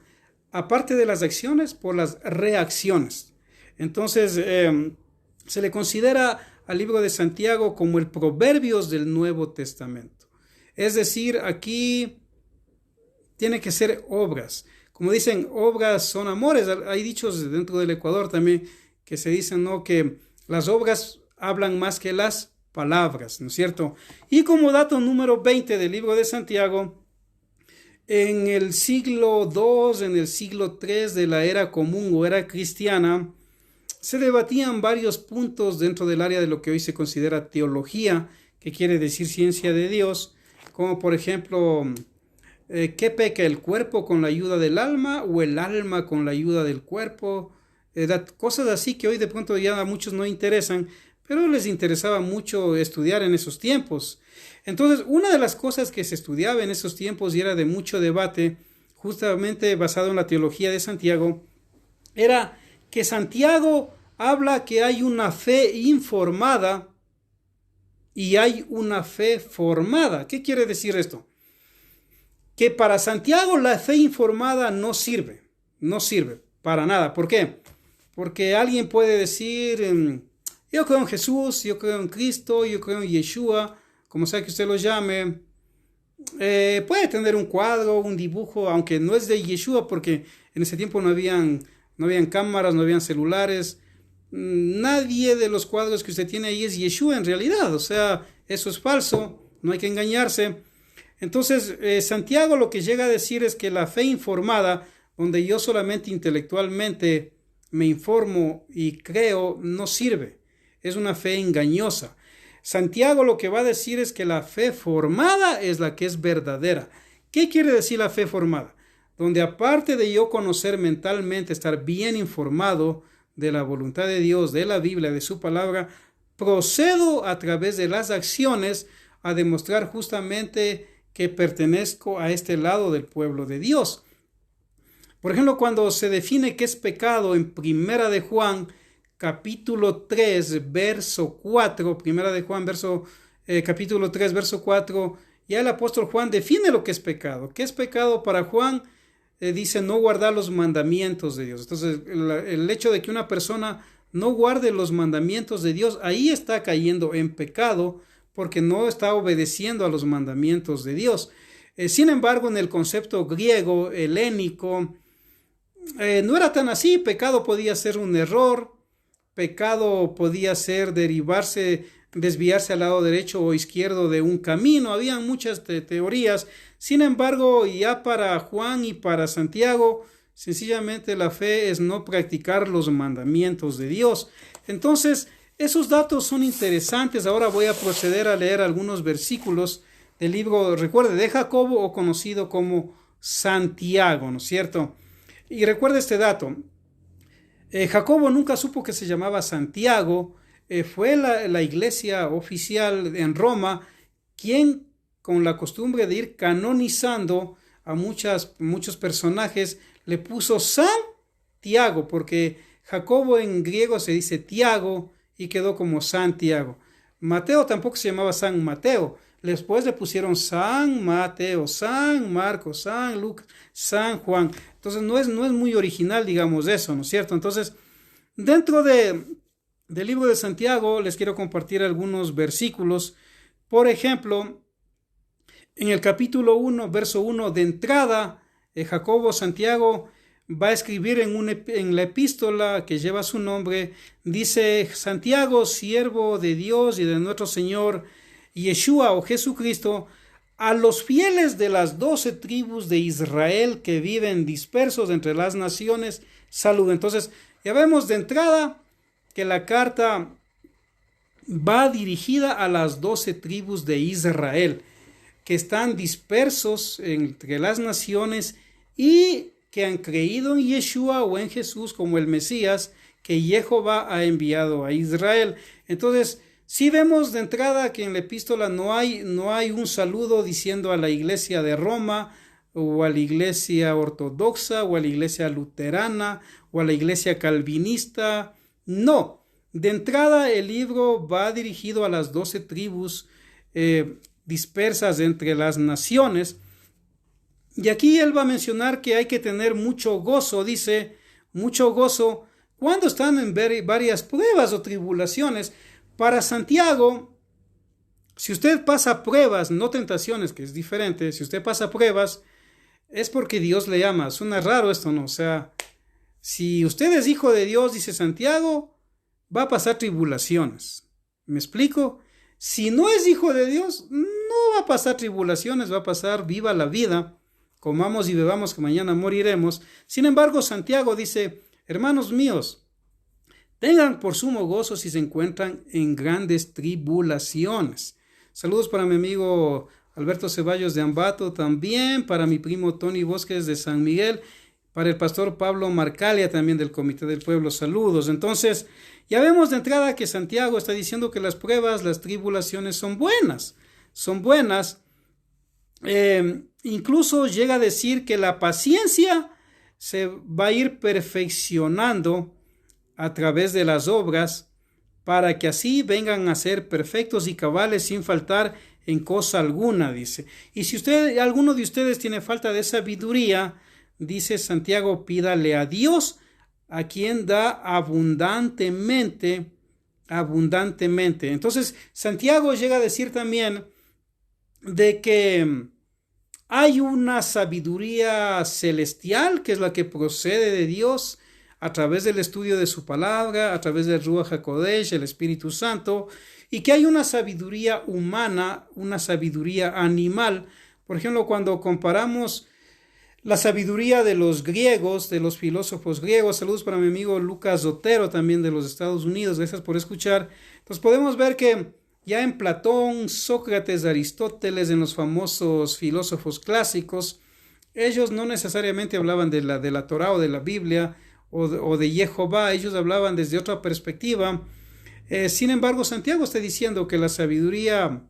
aparte de las acciones, por las reacciones. Entonces, se le considera al libro de Santiago como el Proverbios del Nuevo Testamento. Es decir, aquí tiene que ser obras. Como dicen, obras son amores. Hay dichos dentro del Ecuador también que se dicen, ¿no?, que las obras hablan más que las palabras, ¿no es cierto? Y como dato número 20 del libro de Santiago, en el siglo II, en el siglo III de la era común o era cristiana, se debatían varios puntos dentro del área de lo que hoy se considera teología, que quiere decir ciencia de Dios, como por ejemplo, ¿qué peca el cuerpo con la ayuda del alma o el alma con la ayuda del cuerpo? Cosas así que hoy de pronto ya a muchos no interesan, pero les interesaba mucho estudiar en esos tiempos. Entonces, una de las cosas que se estudiaba en esos tiempos y era de mucho debate, justamente basado en la teología de Santiago, era que Santiago habla que hay una fe informada y hay una fe formada. ¿Qué quiere decir esto? Que para Santiago la fe informada no sirve para nada. ¿Por qué? Porque alguien puede decir, yo creo en Jesús, yo creo en Cristo, yo creo en Yeshua, como sea que usted lo llame. Puede tener un cuadro, un dibujo, aunque no es de Yeshua, porque en ese tiempo no habían cámaras, no habían celulares. Nadie de los cuadros que usted tiene ahí es Yeshua en realidad. O sea, eso es falso, no hay que engañarse. Entonces, Santiago lo que llega a decir es que la fe informada, donde yo solamente intelectualmente me informo y creo, no sirve. Es una fe engañosa. Santiago lo que va a decir es que la fe formada es la que es verdadera. ¿Qué quiere decir la fe formada? Donde aparte de yo conocer mentalmente, estar bien informado de la voluntad de Dios, de la Biblia, de su palabra, procedo a través de las acciones a demostrar justamente que pertenezco a este lado del pueblo de Dios. Por ejemplo, cuando se define qué es pecado en Primera de Juan, capítulo 3, verso 4, Primera de Juan, capítulo 3, verso 4, ya el apóstol Juan define lo que es pecado. ¿Qué es pecado para Juan? Dice no guardar los mandamientos de Dios. Entonces, el hecho de que una persona no guarde los mandamientos de Dios, ahí está cayendo en pecado porque no está obedeciendo a los mandamientos de Dios. Sin embargo, en el concepto griego, helénico, no era tan así. Pecado podía ser un error, pecado podía ser desviarse al lado derecho o izquierdo de un camino. Habían muchas teorías. Sin embargo, ya para Juan y para Santiago, sencillamente la fe es no practicar los mandamientos de Dios. Entonces, esos datos son interesantes. Ahora voy a proceder a leer algunos versículos del libro, recuerde, de Jacobo, o conocido como Santiago, ¿no es cierto? Y recuerde este dato. Jacobo nunca supo que se llamaba Santiago. Fue la iglesia oficial en Roma quien, con la costumbre de ir canonizando a muchos personajes, le puso Santiago, porque Jacobo en griego se dice Tiago y quedó como Santiago. Mateo tampoco se llamaba San Mateo. Después le pusieron San Mateo, San Marcos, San Lucas, San Juan. Entonces no es muy original, digamos, eso, ¿no es cierto? Entonces, dentro del libro de Santiago les quiero compartir algunos versículos. Por ejemplo, en el capítulo 1, verso 1, de entrada, Jacobo Santiago va a escribir en la epístola que lleva su nombre, dice: Santiago, siervo de Dios y de nuestro Señor Yeshua o Jesucristo, a los fieles de las 12 tribus de Israel que viven dispersos entre las naciones, salud. Entonces, ya vemos de entrada que la carta va dirigida a las 12 tribus de Israel, que están dispersos entre las naciones y que han creído en Yeshua o en Jesús como el Mesías que Jehová ha enviado a Israel. Entonces, sí vemos de entrada que en la epístola no hay un saludo diciendo a la iglesia de Roma o a la iglesia ortodoxa o a la iglesia luterana o a la iglesia calvinista. No, de entrada el libro va dirigido a las 12 tribus dispersas entre las naciones. Y aquí él va a mencionar que hay que tener mucho gozo, dice, mucho gozo cuando están en varias pruebas o tribulaciones. Para Santiago, si usted pasa pruebas, no tentaciones, que es diferente, si usted pasa pruebas, es porque Dios le ama. Suena raro esto, ¿no? O sea, si usted es hijo de Dios, dice Santiago, va a pasar tribulaciones. ¿Me explico? Si no es hijo de Dios, no va a pasar tribulaciones, va a pasar viva la vida, comamos y bebamos que mañana moriremos. Sin embargo, Santiago dice: hermanos míos, tengan por sumo gozo si se encuentran en grandes tribulaciones. Saludos para mi amigo Alberto Ceballos de Ambato, también para mi primo Tony Bosques de San Miguel, para el pastor Pablo Marcalia también del Comité del Pueblo. Saludos. Entonces, ya vemos de entrada que Santiago está diciendo que las pruebas, las tribulaciones son buenas. Son buenas. Incluso llega a decir que la paciencia se va a ir perfeccionando a través de las obras, para que así vengan a ser perfectos y cabales sin faltar en cosa alguna, dice. Y si alguno de ustedes tiene falta de sabiduría, dice Santiago, pídale a Dios, a quien da abundantemente. Entonces, Santiago llega a decir también de que hay una sabiduría celestial, que es la que procede de Dios, a través del estudio de su palabra, a través del Ruach HaKodesh, el Espíritu Santo, y que hay una sabiduría humana, una sabiduría animal. Por ejemplo, cuando comparamos la sabiduría de los griegos, de los filósofos griegos, saludos para mi amigo Lucas Otero, también de los Estados Unidos, gracias por escuchar. Entonces podemos ver que ya en Platón, Sócrates, Aristóteles, en los famosos filósofos clásicos, ellos no necesariamente hablaban de la Torá o de la Biblia, o de Jehová, ellos hablaban desde otra perspectiva. Sin embargo, Santiago está diciendo que la sabiduría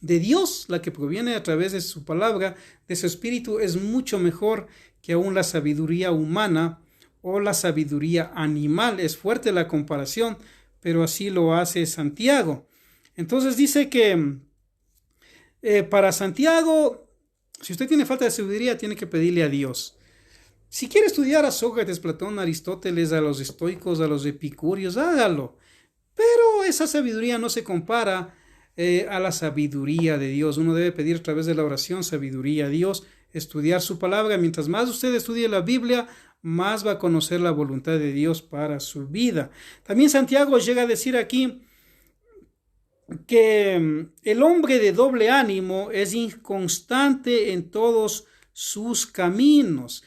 de Dios, la que proviene a través de su palabra, de su espíritu, es mucho mejor que aún la sabiduría humana o la sabiduría animal. Es fuerte la comparación, pero así lo hace Santiago. Entonces dice que para Santiago, si usted tiene falta de sabiduría, tiene que pedirle a Dios. Si quiere estudiar a Sócrates, Platón, Aristóteles, a los estoicos, a los epicúreos, hágalo. Pero esa sabiduría no se compara a la sabiduría de Dios. Uno debe pedir a través de la oración sabiduría a Dios, estudiar su palabra. Mientras más usted estudie la Biblia, más va a conocer la voluntad de Dios para su vida. También Santiago llega a decir aquí que el hombre de doble ánimo es inconstante en todos sus caminos.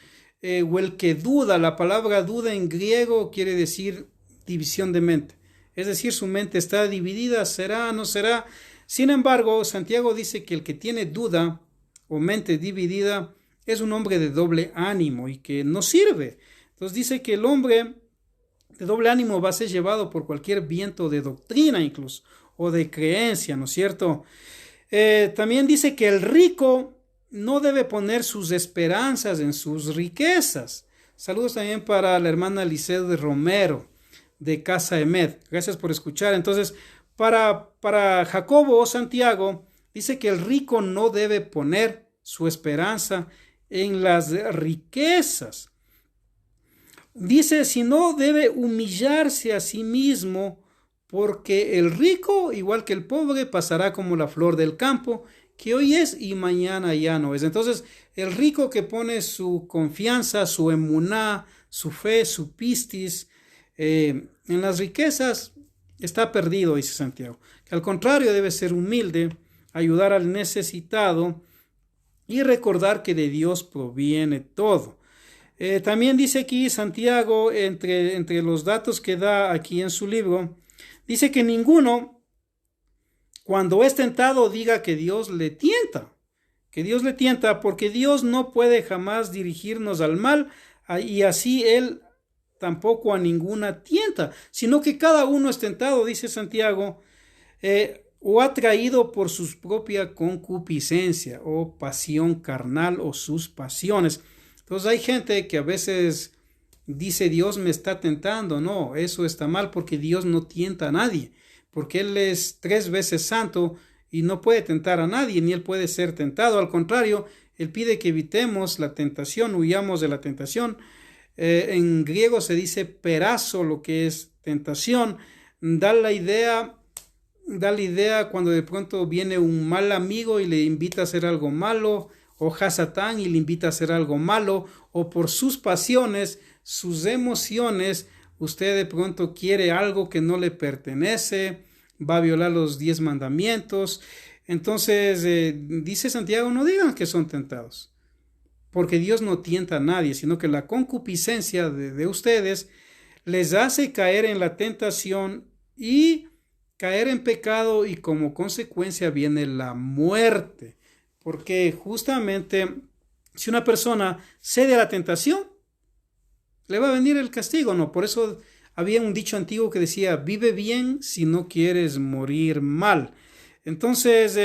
O el que duda, la palabra duda en griego quiere decir división de mente. Es decir, su mente está dividida, será, no será. Sin embargo, Santiago dice que el que tiene duda o mente dividida es un hombre de doble ánimo y que no sirve. Entonces dice que el hombre de doble ánimo va a ser llevado por cualquier viento de doctrina incluso, o de creencia, ¿no es cierto? También dice que el rico no debe poner sus esperanzas en sus riquezas. Saludos también para la hermana Liceo de Romero, de Casa Emed. Gracias por escuchar. Entonces, para Jacobo o Santiago, Dice que el rico no debe poner su esperanza en las riquezas. Dice, sino debe humillarse a sí mismo, porque el rico, igual que el pobre, pasará como la flor del campo, que hoy es y mañana ya no es. Entonces, el rico que pone su confianza, su emuná, su fe, su pistis en las riquezas, está perdido, dice Santiago. Que al contrario debe ser humilde, ayudar al necesitado y recordar que de Dios proviene todo. También dice aquí Santiago, entre los datos que da aquí en su libro, dice que ninguno, cuando es tentado, diga que Dios le tienta. Que Dios le tienta, porque Dios no puede jamás dirigirnos al mal, y así Él tampoco a ninguna tienta, sino que cada uno es tentado, dice Santiago, o atraído por su propia concupiscencia o pasión carnal o sus pasiones. Entonces hay gente que a veces dice Dios me está tentando. No, eso está mal, porque Dios no tienta a nadie, porque Él es 3 veces santo y no puede tentar a nadie, ni Él puede ser tentado. Al contrario, Él pide que evitemos la tentación, huyamos de la tentación. En griego se dice perazo, lo que es tentación. Da la idea cuando de pronto viene un mal amigo y le invita a hacer algo malo, o Hasatán y le invita a hacer algo malo, o por sus pasiones, sus emociones, usted de pronto quiere algo que no le pertenece, va a violar los 10 mandamientos. Entonces, dice Santiago, no digan que son tentados, porque Dios no tienta a nadie, sino que la concupiscencia de ustedes les hace caer en la tentación y caer en pecado, y como consecuencia viene la muerte. Porque justamente si una persona cede a la tentación, le va a venir el castigo, ¿no? Por eso había un dicho antiguo que decía, vive bien si no quieres morir mal. Entonces,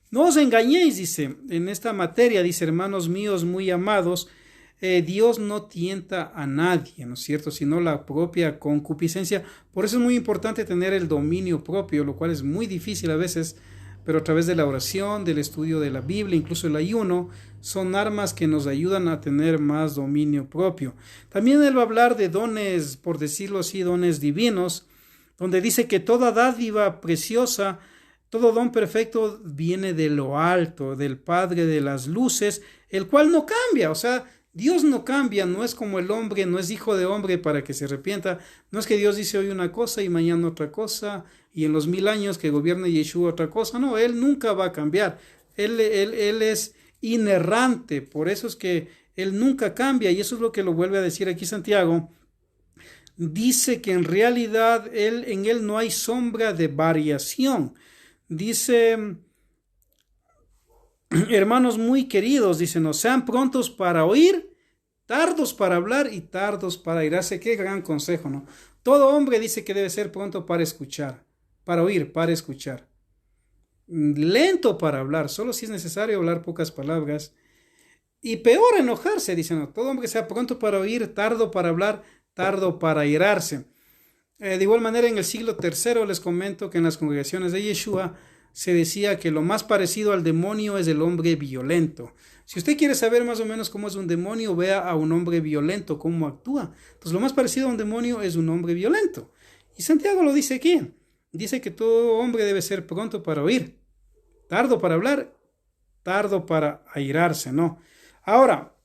no os engañéis, dice, en esta materia, dice, hermanos míos muy amados, Dios no tienta a nadie, ¿no es cierto?, sino la propia concupiscencia. Por eso es muy importante tener el dominio propio, lo cual es muy difícil a veces, pero a través de la oración, del estudio de la Biblia, incluso el ayuno, son armas que nos ayudan a tener más dominio propio. También él va a hablar de dones, por decirlo así, dones divinos, donde dice que toda dádiva preciosa, todo don perfecto viene de lo alto, del Padre de las luces, el cual no cambia. O sea, Dios no cambia, no es como el hombre, no es hijo de hombre para que se arrepienta. No es que Dios dice hoy una cosa y mañana otra cosa, y en los 1000 años que gobierne Yeshua otra cosa. No, Él nunca va a cambiar. Él es inerrante, por eso es que Él nunca cambia, y eso es lo que lo vuelve a decir aquí Santiago. Dice que en realidad en Él no hay sombra de variación. Dice, hermanos muy queridos, dice, no sean prontos para oír, tardos para hablar y tardos para irarse. Qué gran consejo, ¿no? Todo hombre dice que debe ser pronto para escuchar, para oír, para escuchar. Lento para hablar, solo si es necesario hablar pocas palabras. Y peor enojarse, dice, no, todo hombre sea pronto para oír, tardo para hablar, tardo para irarse. De igual manera, en el siglo III les comento que en las congregaciones de Yeshua se decía que lo más parecido al demonio es el hombre violento. Si usted quiere saber más o menos cómo es un demonio, vea a un hombre violento, cómo actúa. Entonces, lo más parecido a un demonio es un hombre violento. Y Santiago lo dice aquí. Dice que todo hombre debe ser pronto para oír, tardo para hablar, tardo para airarse, ¿no? Ahora,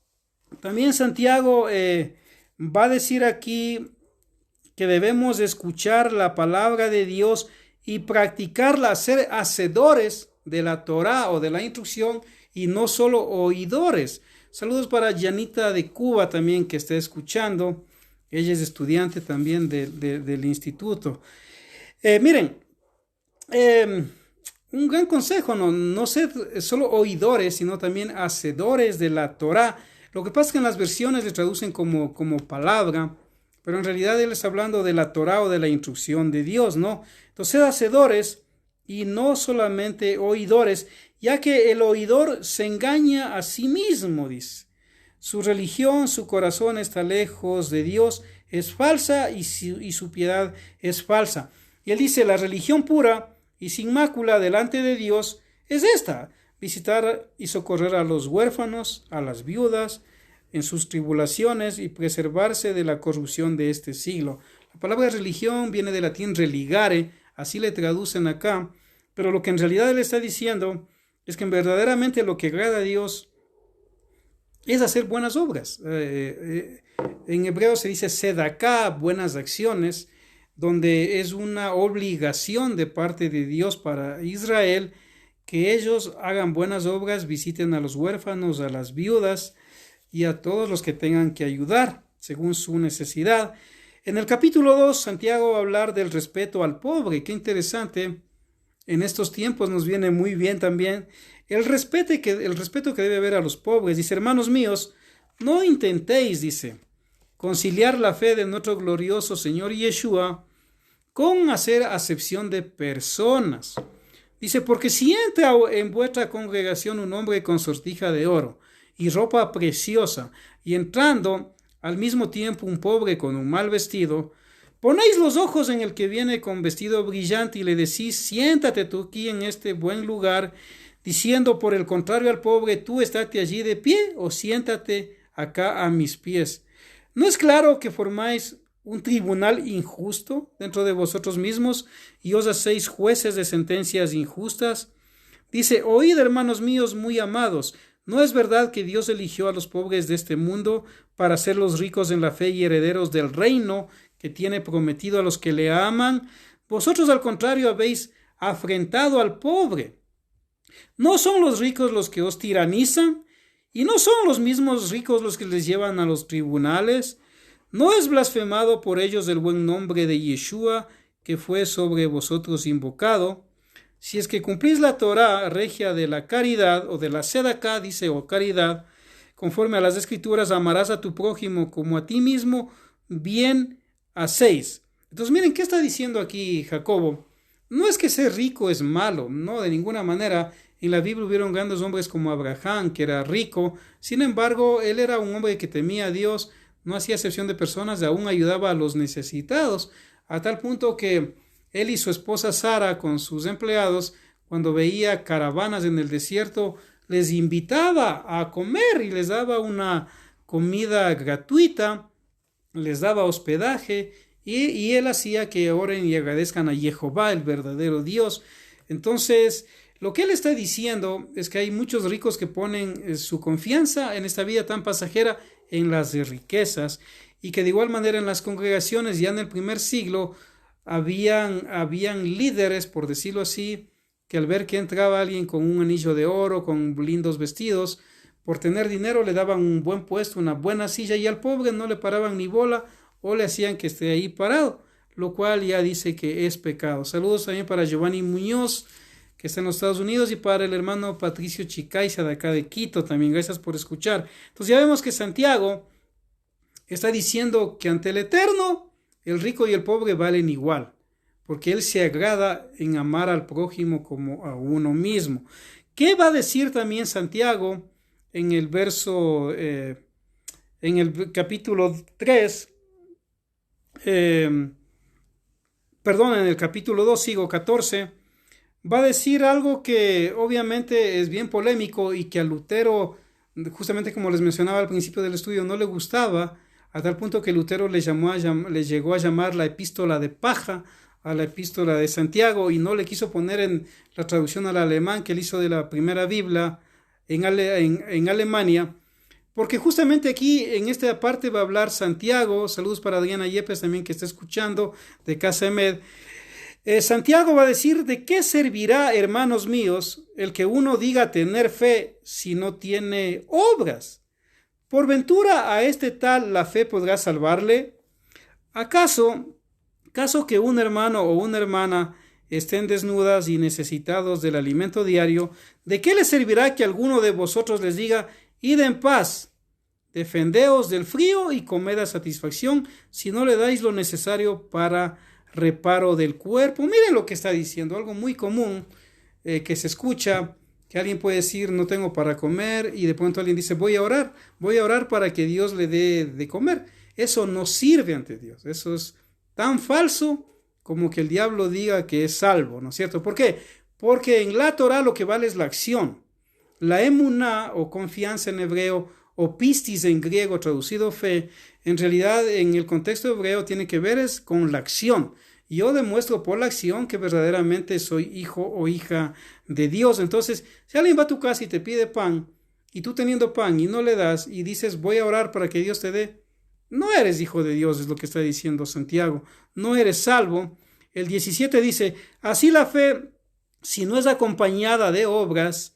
también Santiago va a decir aquí que debemos escuchar la palabra de Dios y practicarla, ser hacedores de la Torá o de la instrucción y no solo oidores. Saludos para Janita de Cuba también, que está escuchando. Ella es estudiante también del instituto. Miren, un gran consejo, no ser solo oidores, sino también hacedores de la Torá. Lo que pasa es que en las versiones le traducen como palabra, pero en realidad él está hablando de la Torá o de la instrucción de Dios, ¿no? Entonces, sed hacedores y no solamente oidores, ya que el oidor se engaña a sí mismo, dice. Su religión, su corazón está lejos de Dios, es falsa, y su piedad es falsa. Y él dice, la religión pura y sin mácula delante de Dios es esta: visitar y socorrer a los huérfanos, a las viudas, en sus tribulaciones y preservarse de la corrupción de este siglo. La palabra religión viene del latín religare, así le traducen acá, pero lo que en realidad él está diciendo es que verdaderamente lo que agrada a Dios es hacer buenas obras. En hebreo se dice sedaká, buenas acciones, donde es una obligación de parte de Dios para Israel que ellos hagan buenas obras, visiten a los huérfanos, a las viudas y a todos los que tengan que ayudar según su necesidad. En el capítulo 2, Santiago va a hablar del respeto al pobre. Qué interesante. En estos tiempos nos viene muy bien también el respeto que debe haber a los pobres. Dice: hermanos míos, no intentéis, dice, conciliar la fe de nuestro glorioso Señor Yeshua con hacer acepción de personas. Dice: porque si entra en vuestra congregación un hombre con sortija de oro y ropa preciosa, y entrando al mismo tiempo un pobre con un mal vestido, ponéis los ojos en el que viene con vestido brillante y le decís: siéntate tú aquí en este buen lugar, diciendo por el contrario al pobre: tú estate allí de pie, o siéntate acá a mis pies. ¿No es claro que formáis un tribunal injusto dentro de vosotros mismos y os hacéis jueces de sentencias injustas? Dice: oíd, hermanos míos muy amados, ¿no es verdad que Dios eligió a los pobres de este mundo para hacerlos ricos en la fe y herederos del reino que tiene prometido a los que le aman? Vosotros, al contrario, habéis afrentado al pobre. ¿No son los ricos los que os tiranizan? ¿Y no son los mismos ricos los que les llevan a los tribunales? ¿No es blasfemado por ellos el buen nombre de Yeshua que fue sobre vosotros invocado? Si es que cumplís la Torá regia de la caridad, o de la sedaká, dice, o caridad, conforme a las escrituras: amarás a tu prójimo como a ti mismo, bien hacéis. Entonces miren qué está diciendo aquí Jacobo. No es que ser rico es malo, no, de ninguna manera. En la Biblia hubieron grandes hombres como Abraham, que era rico. Sin embargo, él era un hombre que temía a Dios, no hacía excepción de personas, aún ayudaba a los necesitados, a tal punto que él y su esposa Sara, con sus empleados, cuando veía caravanas en el desierto, les invitaba a comer y les daba una comida gratuita, les daba hospedaje, y él hacía que oren y agradezcan a Jehová, el verdadero Dios. Entonces, lo que él está diciendo es que hay muchos ricos que ponen su confianza en esta vida tan pasajera en las riquezas, y que de igual manera en las congregaciones ya en el primer siglo habían líderes, por decirlo así, que al ver que entraba alguien con un anillo de oro, con lindos vestidos, por tener dinero le daban un buen puesto, una buena silla, y al pobre no le paraban ni bola o le hacían que esté ahí parado, lo cual ya dice que es pecado. Saludos también para Giovanni Muñoz, que está en los Estados Unidos, y para el hermano Patricio Chicaiza de acá de Quito también. Gracias por escuchar. Entonces ya vemos que Santiago está diciendo que ante el Eterno el rico y el pobre valen igual, porque él se agrada en amar al prójimo como a uno mismo. ¿Qué va a decir también Santiago en el verso, en el capítulo 3, en el capítulo 2, 14, va a decir algo que obviamente es bien polémico y que a Lutero, justamente como les mencionaba al principio del estudio, no le gustaba, a tal punto que Lutero le llegó a llamar la epístola de paja a la epístola de Santiago, y no le quiso poner en la traducción al alemán que él hizo de la primera Biblia en Alemania, porque justamente aquí en esta parte va a hablar Santiago. Saludos para Adriana Yepes también, que está escuchando de Casa Emed. Santiago va a decir: ¿de qué servirá, hermanos míos, el que uno diga tener fe si no tiene obras? ¿Por ventura a este tal la fe podrá salvarle? ¿Acaso que un hermano o una hermana estén desnudas y necesitados del alimento diario? ¿De qué les servirá que alguno de vosotros les diga: id en paz, defendeos del frío y comed a satisfacción, si no le dais lo necesario para reparo del cuerpo? Miren lo que está diciendo, algo muy común que se escucha, que alguien puede decir: no tengo para comer, y de pronto alguien dice: voy a orar para que Dios le dé de comer. Eso no sirve ante Dios. Eso es tan falso como que el diablo diga que es salvo, ¿no es cierto? ¿Por qué? Porque en la Torah lo que vale es la acción. La emuná o confianza en hebreo o pistis en griego traducido fe, en realidad en el contexto hebreo tiene que ver es con la acción. Yo demuestro por la acción que verdaderamente soy hijo o hija de Dios. Entonces, si alguien va a tu casa y te pide pan, y tú teniendo pan y no le das y dices voy a orar para que Dios te dé, no eres hijo de Dios, es lo que está diciendo Santiago. No eres salvo. El 17 dice, así la fe, si no es acompañada de obras,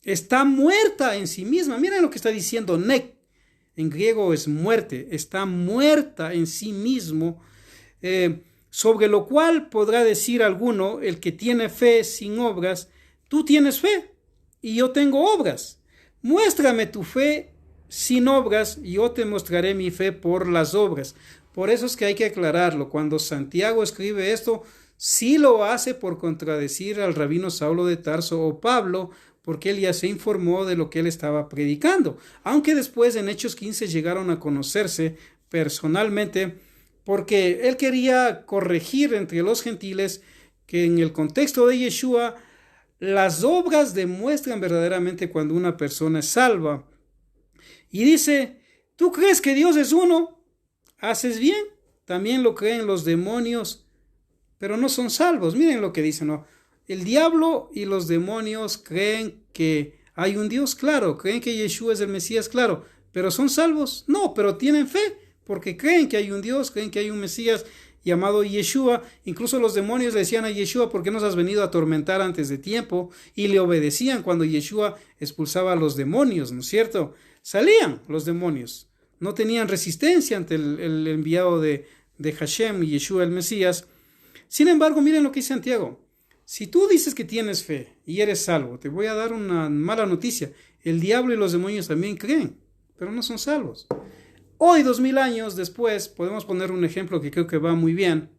está muerta en sí misma. Miren lo que está diciendo nek. En griego es muerte. Está muerta en sí mismo. Sobre lo cual podrá decir alguno, el que tiene fe sin obras, tú tienes fe y yo tengo obras. Muéstrame tu fe sin obras y yo te mostraré mi fe por las obras. Por eso es que hay que aclararlo. Cuando Santiago escribe esto, sí lo hace por contradecir al rabino Saulo de Tarso o Pablo, porque él ya se informó de lo que él estaba predicando. Aunque después en Hechos 15 llegaron a conocerse personalmente, porque él quería corregir entre los gentiles que en el contexto de Yeshua, las obras demuestran verdaderamente cuando una persona es salva. Y dice, ¿tú crees que Dios es uno? ¿Haces bien? También lo creen los demonios, pero no son salvos. Miren lo que dice, ¿no? El diablo y los demonios creen que hay un Dios, claro, creen que Yeshua es el Mesías, claro, pero ¿son salvos? No, pero tienen fe, porque creen que hay un Dios, creen que hay un Mesías llamado Yeshua. Incluso los demonios le decían a Yeshua, ¿por qué nos has venido a atormentar antes de tiempo? Y le obedecían cuando Yeshua expulsaba a los demonios, ¿no es cierto? Salían los demonios, no tenían resistencia ante el enviado de Hashem y Yeshua el Mesías. Sin embargo, miren lo que dice Santiago. Si tú dices que tienes fe y eres salvo, te voy a dar una mala noticia. El diablo y los demonios también creen, pero no son salvos. Hoy, 2000 años después, podemos poner un ejemplo que creo que va muy bien.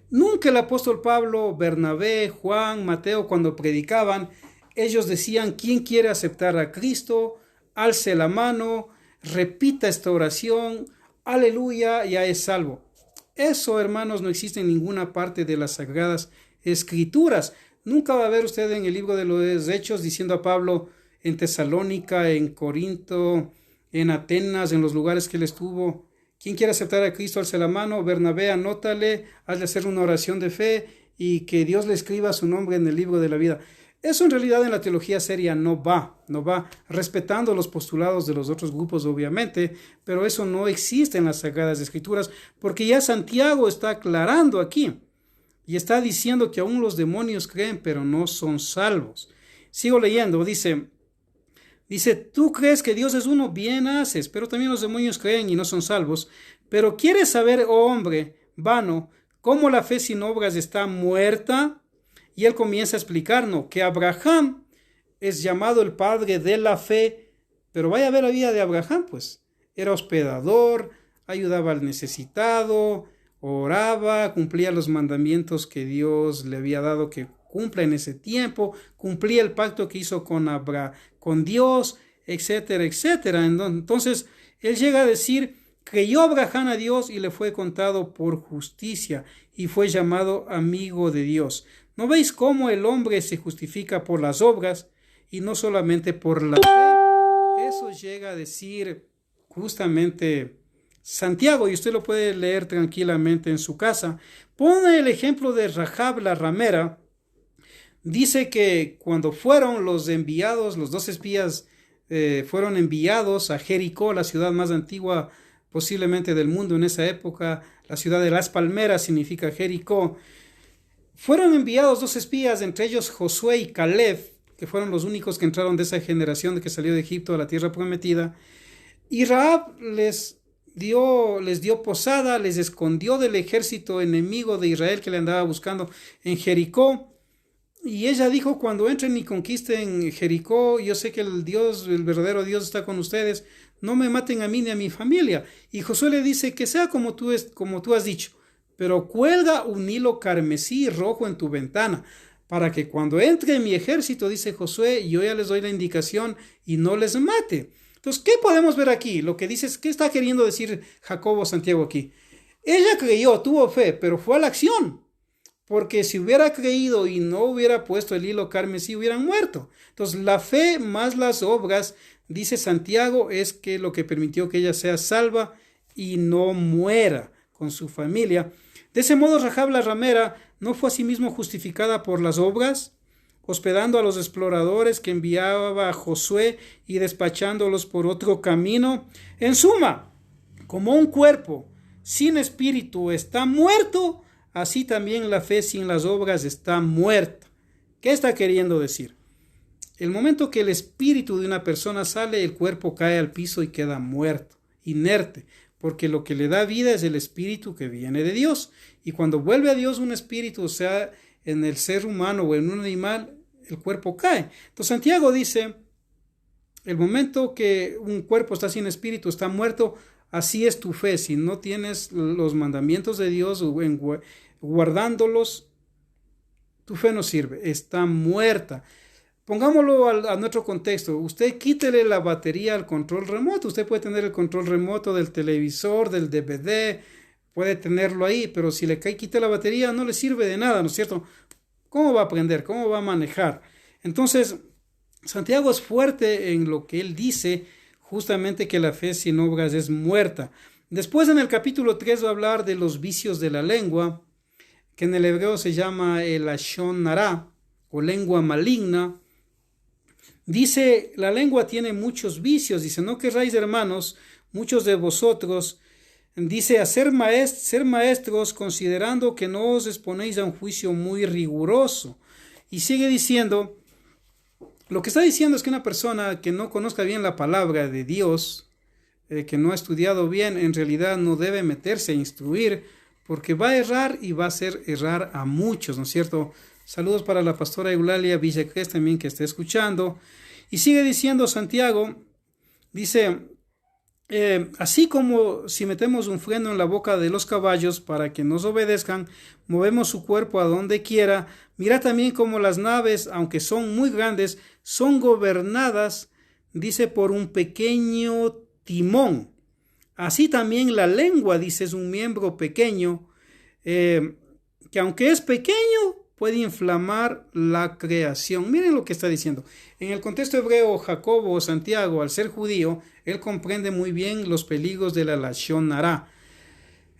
Nunca el apóstol Pablo, Bernabé, Juan, Mateo, cuando predicaban, ellos decían, ¿quién quiere aceptar a Cristo? Alce la mano, repita esta oración, aleluya, ya es salvo. Eso, hermanos, no existe en ninguna parte de las Sagradas Escrituras. Nunca va a ver usted en el libro de los Hechos diciendo a Pablo en Tesalónica, en Corinto, en Atenas, en los lugares que él estuvo, ¿quién quiere aceptar a Cristo? Alce la mano. Bernabé, anótale, hazle hacer una oración de fe y que Dios le escriba su nombre en el libro de la vida. Eso en realidad en la teología seria no va, respetando los postulados de los otros grupos obviamente, pero eso no existe en las Sagradas Escrituras, porque ya Santiago está aclarando aquí y está diciendo que aún los demonios creen, pero no son salvos. Sigo leyendo, dice, tú crees que Dios es uno, bien haces, pero también los demonios creen y no son salvos. Pero ¿quieres saber, oh hombre vano, cómo la fe sin obras está muerta? Y él comienza a explicarnos que Abraham es llamado el padre de la fe, pero vaya a ver la vida de Abraham, pues. Era hospedador, ayudaba al necesitado, oraba, cumplía los mandamientos que Dios le había dado que cumpla en ese tiempo, cumplía el pacto que hizo con Dios, etcétera, etcétera. Entonces, él llega a decir, creyó Abraham a Dios y le fue contado por justicia y fue llamado amigo de Dios. ¿No veis cómo el hombre se justifica por las obras y no solamente por la fe? Eso llega a decir justamente Santiago, y usted lo puede leer tranquilamente en su casa. Pone el ejemplo de Rahab la ramera. Dice que cuando fueron los enviados, los 2 espías fueron enviados a Jericó, la ciudad más antigua posiblemente del mundo en esa época, la ciudad de las palmeras significa Jericó. Fueron enviados 2 espías, entre ellos Josué y Caleb, que fueron los únicos que entraron de esa generación de que salió de Egipto a la tierra prometida. Y Rahab les dio posada, les escondió del ejército enemigo de Israel que le andaba buscando en Jericó. Y ella dijo, cuando entren y conquisten Jericó, yo sé que el verdadero Dios está con ustedes, no me maten a mí ni a mi familia. Y Josué le dice, que sea como tú has dicho, pero cuelga un hilo carmesí rojo en tu ventana, para que cuando entre mi ejército, dice Josué, yo ya les doy la indicación y no les mate. Entonces, ¿qué podemos ver aquí? Lo que dice, ¿qué está queriendo decir Jacobo Santiago aquí? Ella creyó, tuvo fe, pero fue a la acción. porque si hubiera creído y no hubiera puesto el hilo carmesí, hubieran muerto. Entonces, la fe más las obras, dice Santiago, es que lo que permitió que ella sea salva y no muera con su familia. De ese modo, Rahab la ramera no fue asimismo justificada por las obras, hospedando a los exploradores que enviaba a Josué y despachándolos por otro camino. En suma, como un cuerpo sin espíritu está muerto, así también la fe sin las obras está muerta. ¿Qué está queriendo decir? El momento que el espíritu de una persona sale, el cuerpo cae al piso y queda muerto, inerte, porque lo que le da vida es el espíritu que viene de Dios. Y cuando vuelve a Dios un espíritu, o sea, en el ser humano o en un animal, el cuerpo cae. Entonces Santiago dice, el momento que un cuerpo está sin espíritu, está muerto. Así es tu fe. Si no tienes los mandamientos de Dios guardándolos, tu fe no sirve, está muerta. Pongámoslo a nuestro contexto. Usted quítele la batería al control remoto. Usted puede tener el control remoto del televisor, del DVD, puede tenerlo ahí, pero si le quita la batería no le sirve de nada, ¿no es cierto? ¿Cómo va a aprender? ¿Cómo va a manejar? Entonces, Santiago es fuerte en lo que él dice, justamente que la fe sin obras es muerta. Después en el capítulo 3 va a hablar de los vicios de la lengua, que en el hebreo se llama el lashon hara, o lengua maligna. Dice, la lengua tiene muchos vicios. Dice, no querráis, hermanos, muchos de vosotros, dice, a ser maestros, considerando que no os exponéis a un juicio muy riguroso. Y sigue diciendo, lo que está diciendo es que una persona que no conozca bien la palabra de Dios, que no ha estudiado bien, en realidad no debe meterse a instruir, porque va a errar y va a hacer errar a muchos, ¿no es cierto? Saludos para la pastora Eulalia Villacres también que está escuchando. Y sigue diciendo Santiago, dice, así como si metemos un freno en la boca de los caballos para que nos obedezcan, movemos su cuerpo a donde quiera. Mira también como las naves, aunque son muy grandes, son gobernadas, dice, por un pequeño timón. Así también la lengua, dice, es un miembro pequeño, que aunque es pequeño, puede inflamar la creación. Miren lo que está diciendo. En el contexto hebreo, Jacobo o Santiago, al ser judío, él comprende muy bien los peligros de la lashon hara.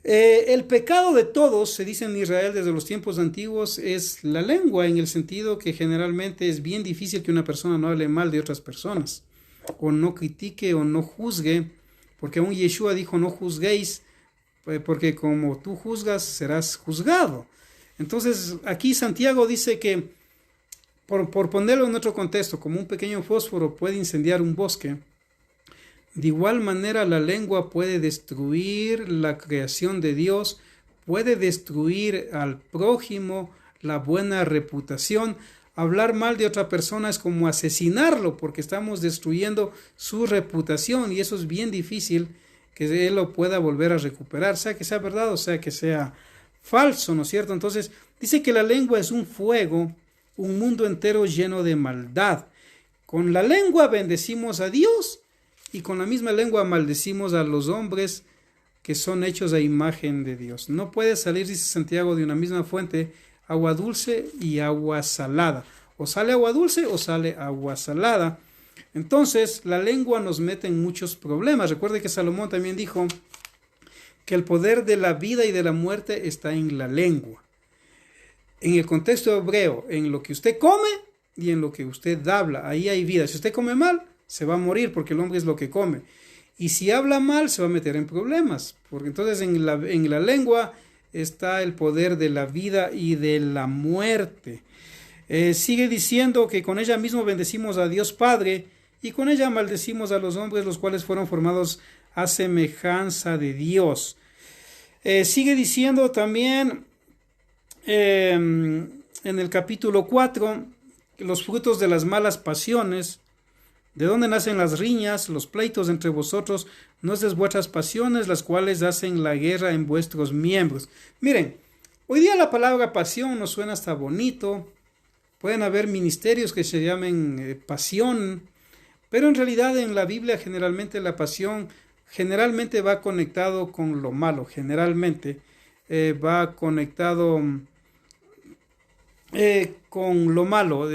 El pecado de todos, se dice en Israel desde los tiempos antiguos, es la lengua, en el sentido que generalmente es bien difícil que una persona no hable mal de otras personas, o no critique o no juzgue, porque aún Yeshua dijo, no juzguéis, porque como tú juzgas, serás juzgado. Entonces, aquí Santiago dice que, por ponerlo en otro contexto, como un pequeño fósforo puede incendiar un bosque, de igual manera la lengua puede destruir la creación de Dios, puede destruir al prójimo, la buena reputación. Hablar mal de otra persona es como asesinarlo, porque estamos destruyendo su reputación, y eso es bien difícil que él lo pueda volver a recuperar, sea que sea verdad o sea que sea falso, ¿no es cierto? Entonces dice que la lengua es un fuego, un mundo entero lleno de maldad. Con la lengua bendecimos a Dios y con la misma lengua maldecimos a los hombres que son hechos a imagen de Dios. No puede salir, dice Santiago, de una misma fuente agua dulce y agua salada. O sale agua dulce o sale agua salada. Entonces la lengua nos mete en muchos problemas. Recuerde que Salomón también dijo que el poder de la vida y de la muerte está en la lengua. En el contexto hebreo, en lo que usted come y en lo que usted habla, ahí hay vida. Si usted come mal, se va a morir, porque el hombre es lo que come. Y si habla mal, se va a meter en problemas, porque entonces en la lengua está el poder de la vida y de la muerte. Sigue diciendo que con ella mismo bendecimos a Dios Padre y con ella maldecimos a los hombres, los cuales fueron formados a semejanza de Dios. Sigue diciendo también en el capítulo 4, los frutos de las malas pasiones, de dónde nacen las riñas, los pleitos entre vosotros, no es de vuestras pasiones las cuales hacen la guerra en vuestros miembros. Miren, hoy día la palabra pasión nos suena hasta bonito, pueden haber ministerios que se llamen pasión, pero en realidad en la Biblia generalmente la pasión generalmente va conectado con lo malo, generalmente va conectado con lo malo.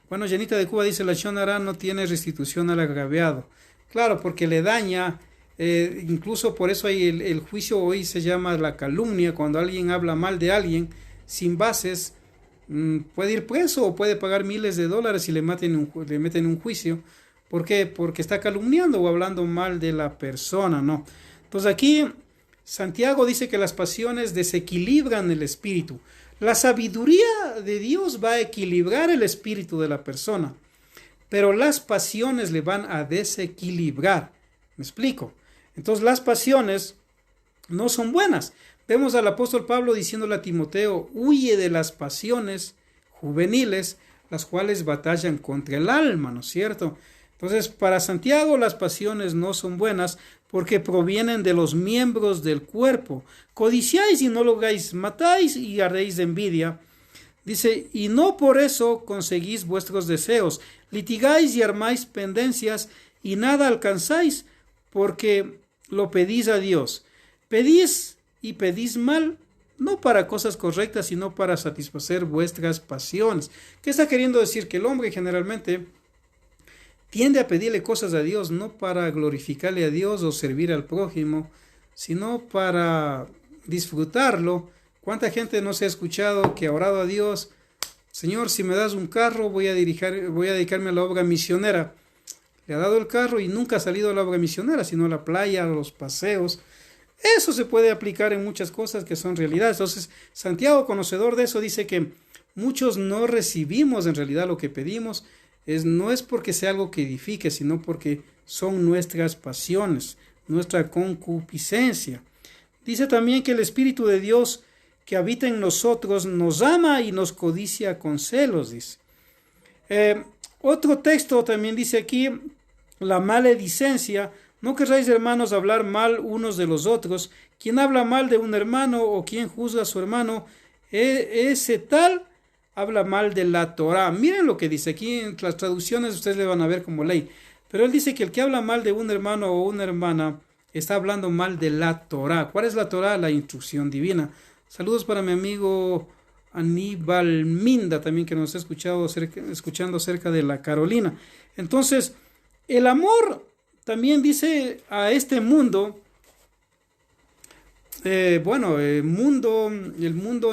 Bueno, Llenita de Cuba dice, la Shonara no tiene restitución al agraviado. Claro, porque le daña, incluso por eso hay el juicio hoy se llama la calumnia, cuando alguien habla mal de alguien sin bases, puede ir preso o puede pagar miles de dólares y le meten un juicio. ¿Por qué? Porque está calumniando o hablando mal de la persona, ¿no? Entonces aquí Santiago dice que las pasiones desequilibran el espíritu. La sabiduría de Dios va a equilibrar el espíritu de la persona, pero las pasiones le van a desequilibrar. ¿Me explico? Entonces las pasiones no son buenas. Vemos al apóstol Pablo diciéndole a Timoteo, huye de las pasiones juveniles, las cuales batallan contra el alma, ¿no es cierto? Entonces, para Santiago las pasiones no son buenas porque provienen de los miembros del cuerpo. Codiciáis y no lográis, matáis y ardéis de envidia. Dice, y no por eso conseguís vuestros deseos. Litigáis y armáis pendencias y nada alcanzáis porque lo pedís a Dios. Pedís y pedís mal, no para cosas correctas, sino para satisfacer vuestras pasiones. ¿Qué está queriendo decir? Que el hombre generalmente tiende a pedirle cosas a Dios, no para glorificarle a Dios o servir al prójimo, sino para disfrutarlo. ¿Cuánta gente no se ha escuchado que ha orado a Dios? Señor, si me das un carro, voy a dedicarme a la obra misionera. Le ha dado el carro y nunca ha salido a la obra misionera, sino a la playa, a los paseos. Eso se puede aplicar en muchas cosas que son realidades. Entonces, Santiago, conocedor de eso, dice que muchos no recibimos en realidad lo que pedimos. No es porque sea algo que edifique, sino porque son nuestras pasiones, nuestra concupiscencia. Dice también que el Espíritu de Dios que habita en nosotros nos ama y nos codicia con celos, dice. Otro texto también dice aquí, la maledicencia. No querráis, hermanos, hablar mal unos de los otros. Quien habla mal de un hermano o quien juzga a su hermano, ese tal habla mal de la Torá. Miren lo que dice aquí en las traducciones, ustedes le van a ver como ley. Pero él dice que el que habla mal de un hermano o una hermana está hablando mal de la Torá. ¿Cuál es la Torá? La instrucción divina. Saludos para mi amigo Aníbal Minda, también que nos está escuchando acerca de la Carolina. Entonces, el amor también dice a este mundo, el mundo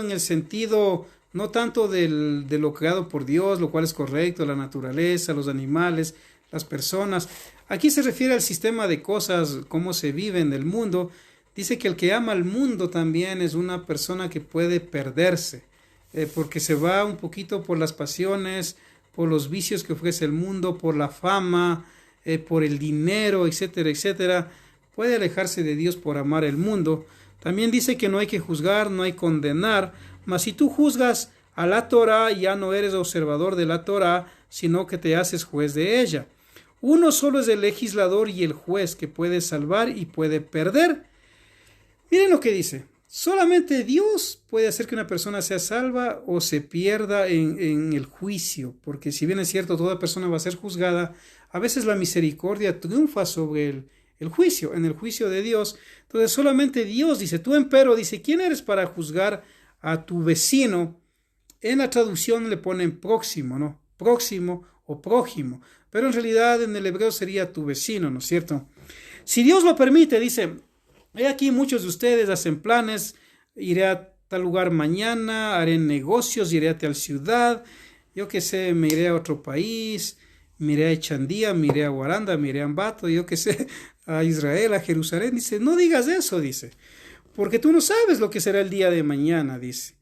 en el sentido no tanto de lo creado por Dios, lo cual es correcto, la naturaleza, los animales, las personas. Aquí se refiere al sistema de cosas, cómo se vive en el mundo. Dice que el que ama al mundo también es una persona que puede perderse, porque se va un poquito por las pasiones, por los vicios que ofrece el mundo, por la fama, por el dinero, etcétera, etcétera. Puede alejarse de Dios por amar el mundo. También dice que no hay que juzgar, no hay que condenar, mas si tú juzgas a la Torá, ya no eres observador de la Torá, sino que te haces juez de ella. Uno solo es el legislador y el juez que puede salvar y puede perder. Miren lo que dice. Solamente Dios puede hacer que una persona sea salva o se pierda en el juicio, porque si bien es cierto, toda persona va a ser juzgada, a veces la misericordia triunfa sobre el juicio, en el juicio de Dios. Entonces solamente Dios dice, tú empero, dice, ¿quién eres para juzgar a tu vecino? En la traducción le ponen próximo, ¿no? Próximo o prójimo, pero en realidad en el hebreo sería tu vecino, ¿no es cierto? Si Dios lo permite, dice, he aquí muchos de ustedes hacen planes, iré a tal lugar mañana, haré negocios, iré a tal ciudad, yo qué sé, me iré a otro país, me iré a Echandía, me iré a Guaranda, me iré a Ambato, yo qué sé, a Israel, a Jerusalén. Dice, no digas eso, dice, porque tú no sabes lo que será el día de mañana, dice.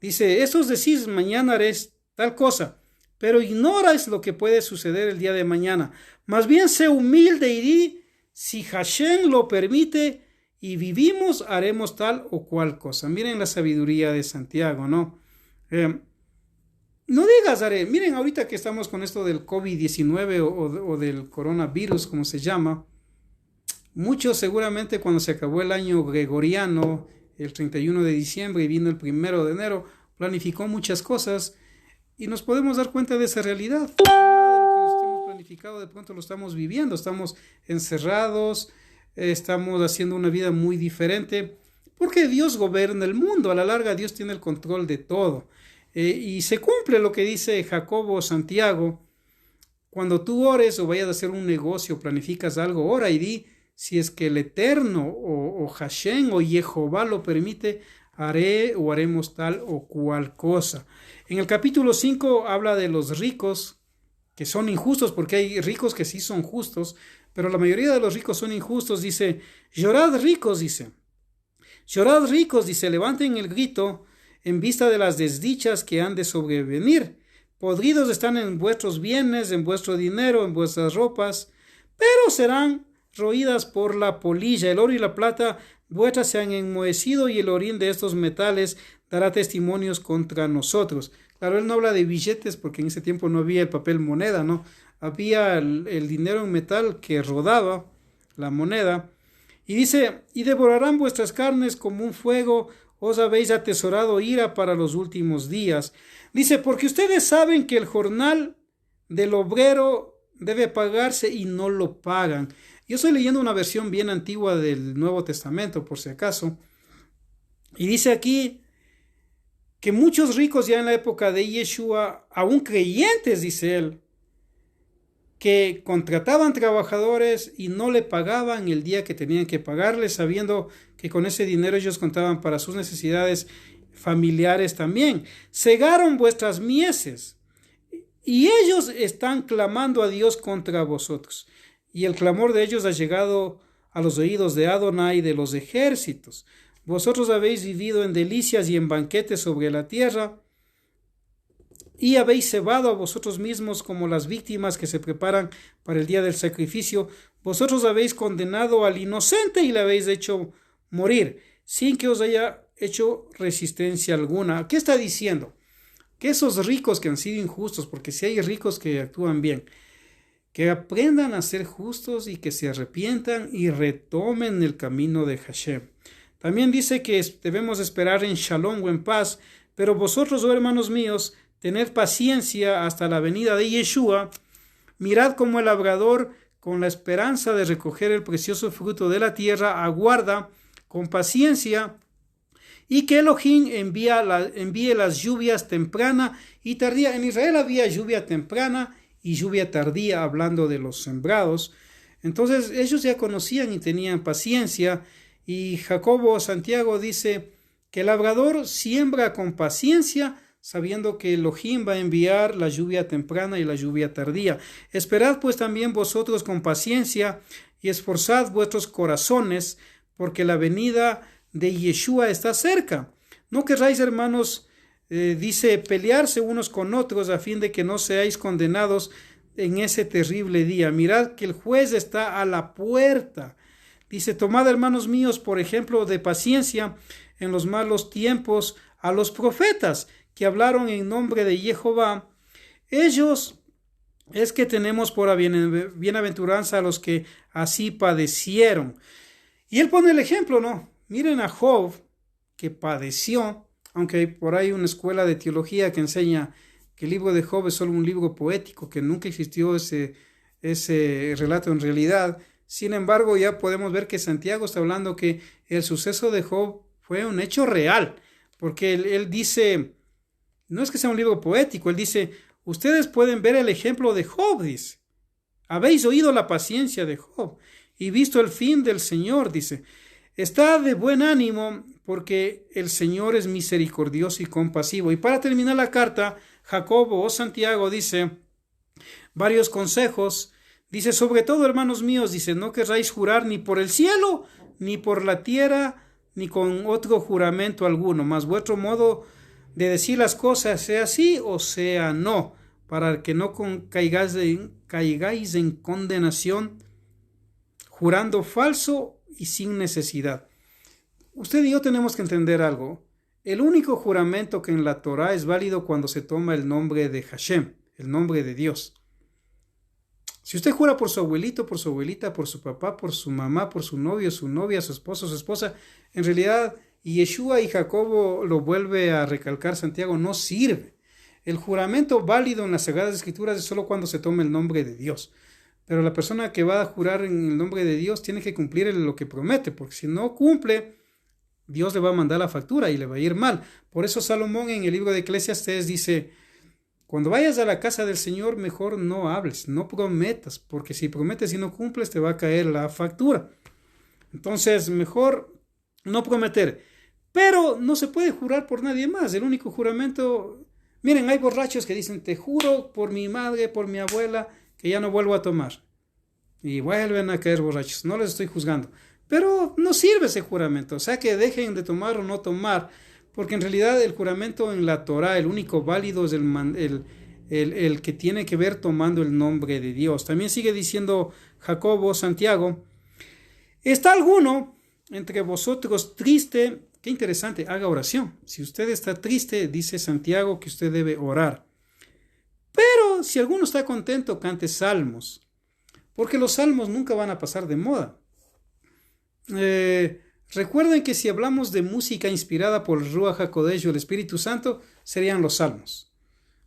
Dice, estos decís, mañana haré tal cosa, pero ignoras lo que puede suceder el día de mañana. Más bien sé humilde y di, si Hashem lo permite y vivimos, haremos tal o cual cosa. Miren la sabiduría de Santiago, ¿no? No digas, haré. Miren, ahorita que estamos con esto del COVID-19 o del coronavirus, como se llama, muchos seguramente cuando se acabó el año gregoriano, el 31 de diciembre y vino el 1 de enero, planificó muchas cosas y nos podemos dar cuenta de esa realidad. Nada de lo que hemos planificado de pronto lo estamos viviendo, estamos encerrados, estamos haciendo una vida muy diferente, porque Dios gobierna el mundo, a la larga Dios tiene el control de todo. Y se cumple lo que dice Jacobo o Santiago. Cuando tú ores o vayas a hacer un negocio, planificas algo, ora y di, si es que el Eterno o Hashem o Jehová lo permite, haré o haremos tal o cual cosa. En el capítulo 5 habla de los ricos que son injustos, porque hay ricos que sí son justos, pero la mayoría de los ricos son injustos. Dice, llorad ricos, levanten el grito en vista de las desdichas que han de sobrevenir. Podridos están en vuestros bienes, en vuestro dinero, en vuestras ropas, pero serán roídas por la polilla. El oro y la plata vuestras se han enmohecido, y el orín de estos metales dará testimonios contra nosotros. Claro, él no habla de billetes porque en ese tiempo no había el papel moneda, ¿no? Había el dinero en metal que rodaba, la moneda. Y dice, y devorarán vuestras carnes como un fuego, os habéis atesorado ira para los últimos días. Dice, porque ustedes saben que el jornal del obrero debe pagarse y no lo pagan. Yo estoy leyendo una versión bien antigua del Nuevo Testamento, por si acaso. Y dice aquí que muchos ricos ya en la época de Yeshua, aún creyentes, dice él, que contrataban trabajadores y no le pagaban el día que tenían que pagarles, sabiendo que con ese dinero ellos contaban para sus necesidades familiares también. Cegaron vuestras mieses y ellos están clamando a Dios contra vosotros. Y el clamor de ellos ha llegado a los oídos de Adonai de los ejércitos. Vosotros habéis vivido en delicias y en banquetes sobre la tierra, y habéis cebado a vosotros mismos como las víctimas que se preparan para el día del sacrificio. Vosotros habéis condenado al inocente y le habéis hecho morir, sin que os haya hecho resistencia alguna. ¿Qué está diciendo? Que esos ricos que han sido injustos, porque si hay ricos que actúan bien, que aprendan a ser justos y que se arrepientan y retomen el camino de Hashem. También dice que debemos esperar en shalom o en paz, pero vosotros, oh hermanos míos, tened paciencia hasta la venida de Yeshua. Mirad cómo el labrador, con la esperanza de recoger el precioso fruto de la tierra, aguarda con paciencia, y que Elohim envíe las lluvias temprana y tardía. En Israel había lluvia temprana y lluvia tardía, hablando de los sembrados. Entonces ellos ya conocían y tenían paciencia. Y Jacobo o Santiago dice que el labrador siembra con paciencia, sabiendo que Elohim va a enviar la lluvia temprana y la lluvia tardía. Esperad pues también vosotros con paciencia y esforzad vuestros corazones, porque la venida de Yeshua está cerca. No querráis, hermanos, dice, pelearse unos con otros a fin de que no seáis condenados en ese terrible día. Mirad que el juez está a la puerta. Dice, tomad, hermanos míos, por ejemplo de paciencia en los malos tiempos a los profetas que hablaron en nombre de Jehová. Ellos es que tenemos por bienaventuranza a los que así padecieron. Y él pone el ejemplo, ¿no? Miren a Job, que padeció, aunque hay por ahí una escuela de teología que enseña que el libro de Job es solo un libro poético, que nunca existió ese relato en realidad. Sin embargo, ya podemos ver que Santiago está hablando que el suceso de Job fue un hecho real, porque él dice, no es que sea un libro poético, él dice, ustedes pueden ver el ejemplo de Job, dice, habéis oído la paciencia de Job y visto el fin del Señor, dice, estad de buen ánimo porque el Señor es misericordioso y compasivo. Y para terminar la carta, Jacobo o Santiago dice varios consejos. Dice, sobre todo, hermanos míos, dice, no querráis jurar ni por el cielo, ni por la tierra, ni con otro juramento alguno, mas vuestro modo de decir las cosas sea sí o sea no, para que no caigáis en condenación, jurando falso y sin necesidad. Usted y yo tenemos que entender algo. El único juramento que en la Torah es válido cuando se toma el nombre de Hashem, el nombre de Dios. Si usted jura por su abuelito, por su abuelita, por su papá, por su mamá, por su novio, su novia, su esposo, su esposa, en realidad Yeshua y Jacobo lo vuelve a recalcar Santiago, no sirve. El juramento válido en las Sagradas Escrituras es solo cuando se toma el nombre de Dios. Pero la persona que va a jurar en el nombre de Dios tiene que cumplir lo que promete, porque si no cumple, Dios le va a mandar la factura y le va a ir mal. Por eso Salomón en el libro de Eclesiastés dice, cuando vayas a la casa del Señor, mejor no hables, no prometas, porque si prometes y no cumples, te va a caer la factura. Entonces, mejor no prometer. Pero no se puede jurar por nadie más. El único juramento... Miren, hay borrachos que dicen, te juro por mi madre, por mi abuela, que ya no vuelvo a tomar. Y vuelven a caer borrachos. No les estoy juzgando. Pero no sirve ese juramento. O sea, que dejen de tomar o no tomar. Porque en realidad el juramento en la Torá, el único válido es el que tiene que ver tomando el nombre de Dios. También sigue diciendo Jacobo, Santiago, ¿está alguno entre vosotros triste? Qué interesante, haga oración. Si usted está triste, dice Santiago que usted debe orar. Pero si alguno está contento, cante salmos. Porque los salmos nunca van a pasar de moda. Recuerden que si hablamos de música inspirada por el Ruach HaKodesh o el Espíritu Santo, serían los salmos.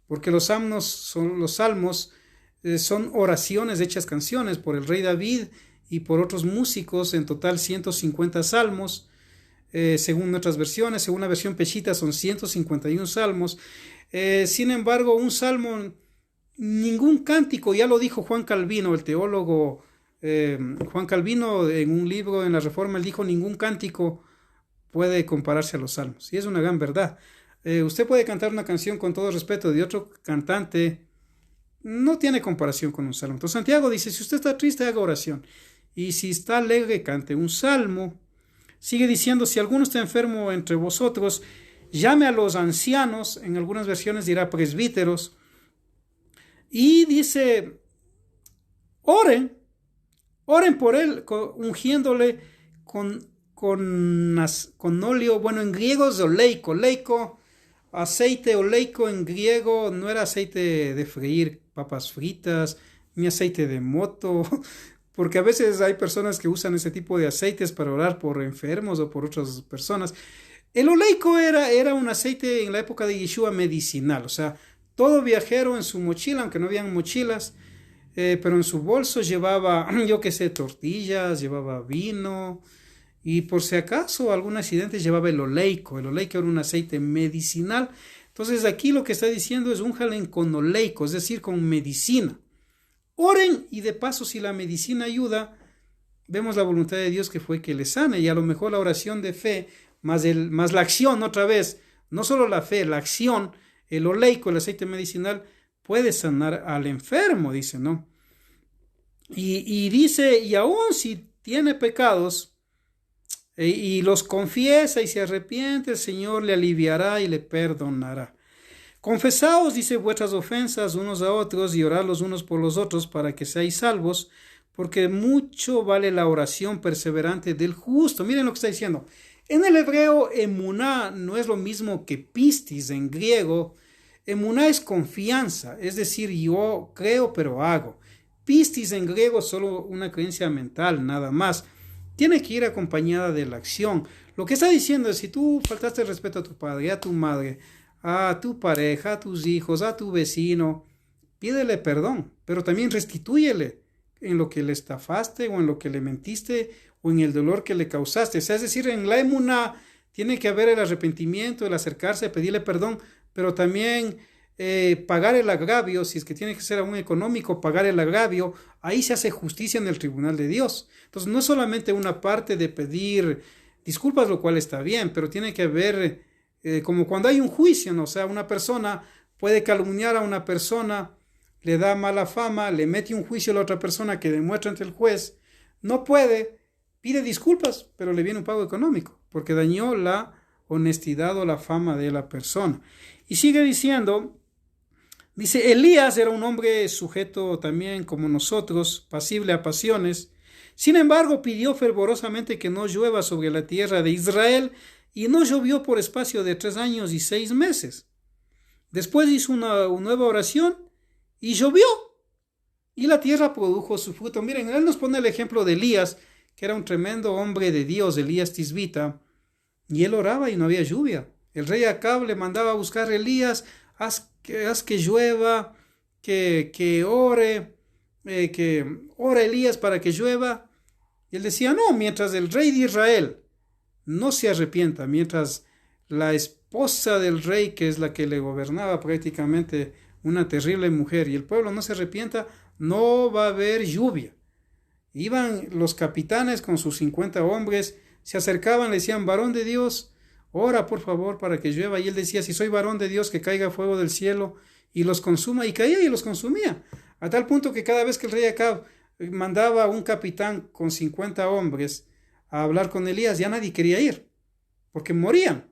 Porque los salmos son oraciones hechas canciones por el rey David y por otros músicos, en total 150 salmos. Según otras versiones, según la versión Peshita son 151 salmos. Sin embargo, un salmo, ningún cántico, ya lo dijo Juan Calvino, el teólogo Juan Calvino, en un libro en la Reforma, él dijo, ningún cántico puede compararse a los salmos. Y es una gran verdad. Usted puede cantar una canción con todo respeto de otro cantante, no tiene comparación con un salmo. Entonces Santiago dice, si usted está triste, haga oración. Y si está alegre, cante un salmo. Sigue diciendo, si alguno está enfermo entre vosotros, llame a los ancianos, en algunas versiones dirá presbíteros, y dice, oren por él, ungiéndole con óleo, bueno, en griego es oleico, aceite oleico en griego no era aceite de freír papas fritas, ni aceite de moto, porque a veces hay personas que usan ese tipo de aceites para orar por enfermos o por otras personas. El oleico era un aceite en la época de Yeshua medicinal, o sea, todo viajero en su mochila, aunque no habían mochilas, pero en su bolso llevaba, yo qué sé, tortillas, llevaba vino, y por si acaso algún accidente llevaba el oleico. El oleico era un aceite medicinal. Entonces aquí lo que está diciendo es únjalen con oleico, es decir, con medicina. Oren, y de paso, si la medicina ayuda, vemos la voluntad de Dios que fue que le sane, y a lo mejor la oración de fe, más la acción otra vez, no solo la fe, la acción, el oleico, el aceite medicinal, puede sanar al enfermo, dice, ¿no? Y dice, y aún si tiene pecados, y los confiesa y se arrepiente, el Señor le aliviará y le perdonará. Confesaos, dice, vuestras ofensas unos a otros y orad los unos por los otros para que seáis salvos, porque mucho vale la oración perseverante del justo. Miren lo que está diciendo. En el hebreo, emuná no es lo mismo que pistis en griego. Emuná es confianza, es decir, yo creo pero hago. Pistis en griego es solo una creencia mental, nada más. Tiene que ir acompañada de la acción. Lo que está diciendo es, si tú faltaste el respeto a tu padre, a tu madre, a tu pareja, a tus hijos, a tu vecino, pídele perdón, pero también restitúyele en lo que le estafaste o en lo que le mentiste o en el dolor que le causaste. O sea, es decir, en la emuná tiene que haber el arrepentimiento, el acercarse, pedirle perdón, pero también pagar el agravio, si es que tiene que ser aún económico, pagar el agravio. Ahí se hace justicia en el tribunal de Dios. Entonces no es solamente una parte de pedir disculpas, lo cual está bien, pero tiene que haber como cuando hay un juicio, ¿no? O sea, una persona puede calumniar a una persona, le da mala fama, le mete un juicio a la otra persona que demuestra ante el juez, no puede, pide disculpas, pero le viene un pago económico, porque dañó la honestidad o la fama de la persona. Y sigue diciendo, dice, Elías era un hombre sujeto también como nosotros, pasible a pasiones, sin embargo pidió fervorosamente que no llueva sobre la tierra de Israel, y no llovió por espacio de 3 años y 6 meses. Después hizo una nueva oración y llovió, y la tierra produjo su fruto. Miren, él nos pone el ejemplo de Elías, que era un tremendo hombre de Dios, Elías Tisbita, y él oraba y no había lluvia. El rey Acab le mandaba a buscar a Elías, haz que llueva, que ore Elías para que llueva. Y él decía, no, mientras el rey de Israel no se arrepienta, mientras la esposa del rey, que es la que le gobernaba prácticamente, una terrible mujer, y el pueblo no se arrepienta, no va a haber lluvia. Iban los capitanes con sus 50 hombres, se acercaban, le decían, varón de Dios, ora por favor para que llueva. Y él decía, si soy varón de Dios, que caiga fuego del cielo y los consuma. Y caía y los consumía. A tal punto que cada vez que el rey Acab mandaba a un capitán con 50 hombres a hablar con Elías, ya nadie quería ir, porque morían.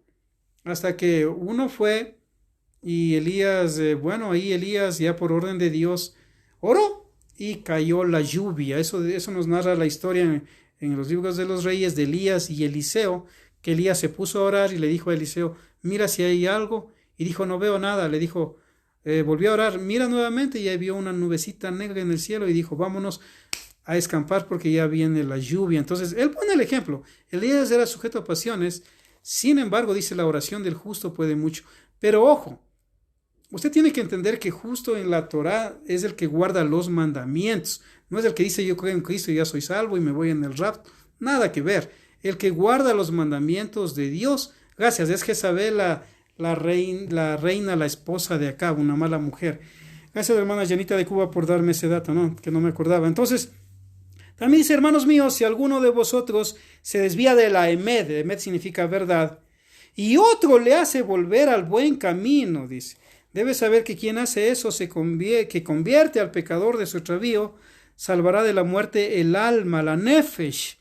Hasta que uno fue y Elías, ahí Elías ya por orden de Dios oró y cayó la lluvia. Eso nos narra la historia en los libros de los reyes de Elías y Eliseo, que Elías se puso a orar y le dijo a Eliseo, mira si hay algo, y dijo, no veo nada. Le dijo, volvió a orar, mira nuevamente, y ahí vio una nubecita negra en el cielo y dijo, vámonos a escampar porque ya viene la lluvia. Entonces él pone el ejemplo. Elías era sujeto a pasiones, sin embargo dice, la oración del justo puede mucho. Pero ojo, usted tiene que entender que justo en la Torá es el que guarda los mandamientos. No es el que dice yo creo en Cristo y ya soy salvo y me voy en el rapto. Nada que ver. El que guarda los mandamientos de Dios, gracias, es Jezabel, la reina, la esposa de Acab, una mala mujer. Gracias, hermana Janita de Cuba, por darme ese dato, ¿no? Que no me acordaba. Entonces, también dice, hermanos míos, si alguno de vosotros se desvía de la emed significa verdad, y otro le hace volver al buen camino, dice, debe saber que quien hace eso, que convierte al pecador de su extravío, salvará de la muerte el alma, la nefesh,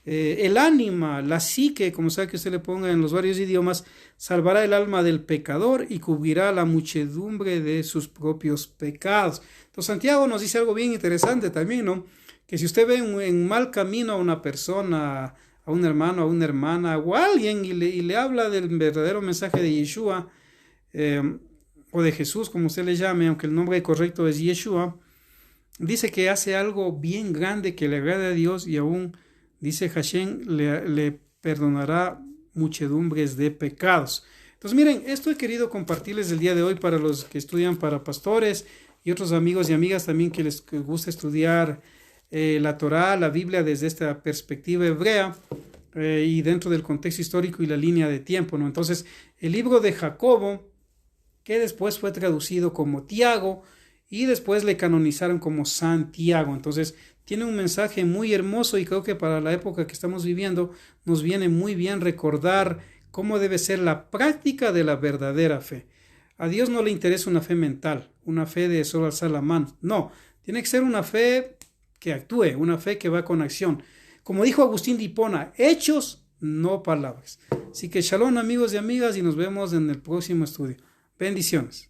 el ánima, la psique, como sea que usted le ponga en los varios idiomas, salvará el alma del pecador y cubrirá la muchedumbre de sus propios pecados. Entonces Santiago nos dice algo bien interesante también, ¿no? Que si usted ve en mal camino a una persona, a un hermano, a una hermana o a alguien y le habla del verdadero mensaje de Yeshua, o de Jesús, como usted le llame, aunque el nombre correcto es Yeshua, dice que hace algo bien grande que le agrade a Dios y aún, dice Hashem, le perdonará muchedumbres de pecados. Entonces miren, esto he querido compartirles el día de hoy para los que estudian para pastores y otros amigos y amigas también que les gusta estudiar la Torá, la Biblia desde esta perspectiva hebrea y dentro del contexto histórico y la línea de tiempo, ¿no? Entonces el libro de Jacobo, que después fue traducido como Tiago y después le canonizaron como Santiago. Entonces tiene un mensaje muy hermoso y creo que para la época que estamos viviendo nos viene muy bien recordar cómo debe ser la práctica de la verdadera fe. A Dios no le interesa una fe mental, una fe de solo alzar la mano. No, tiene que ser una fe que actúe, una fe que va con acción. Como dijo Agustín de Hipona, hechos, no palabras. Así que shalom amigos y amigas y nos vemos en el próximo estudio. Bendiciones.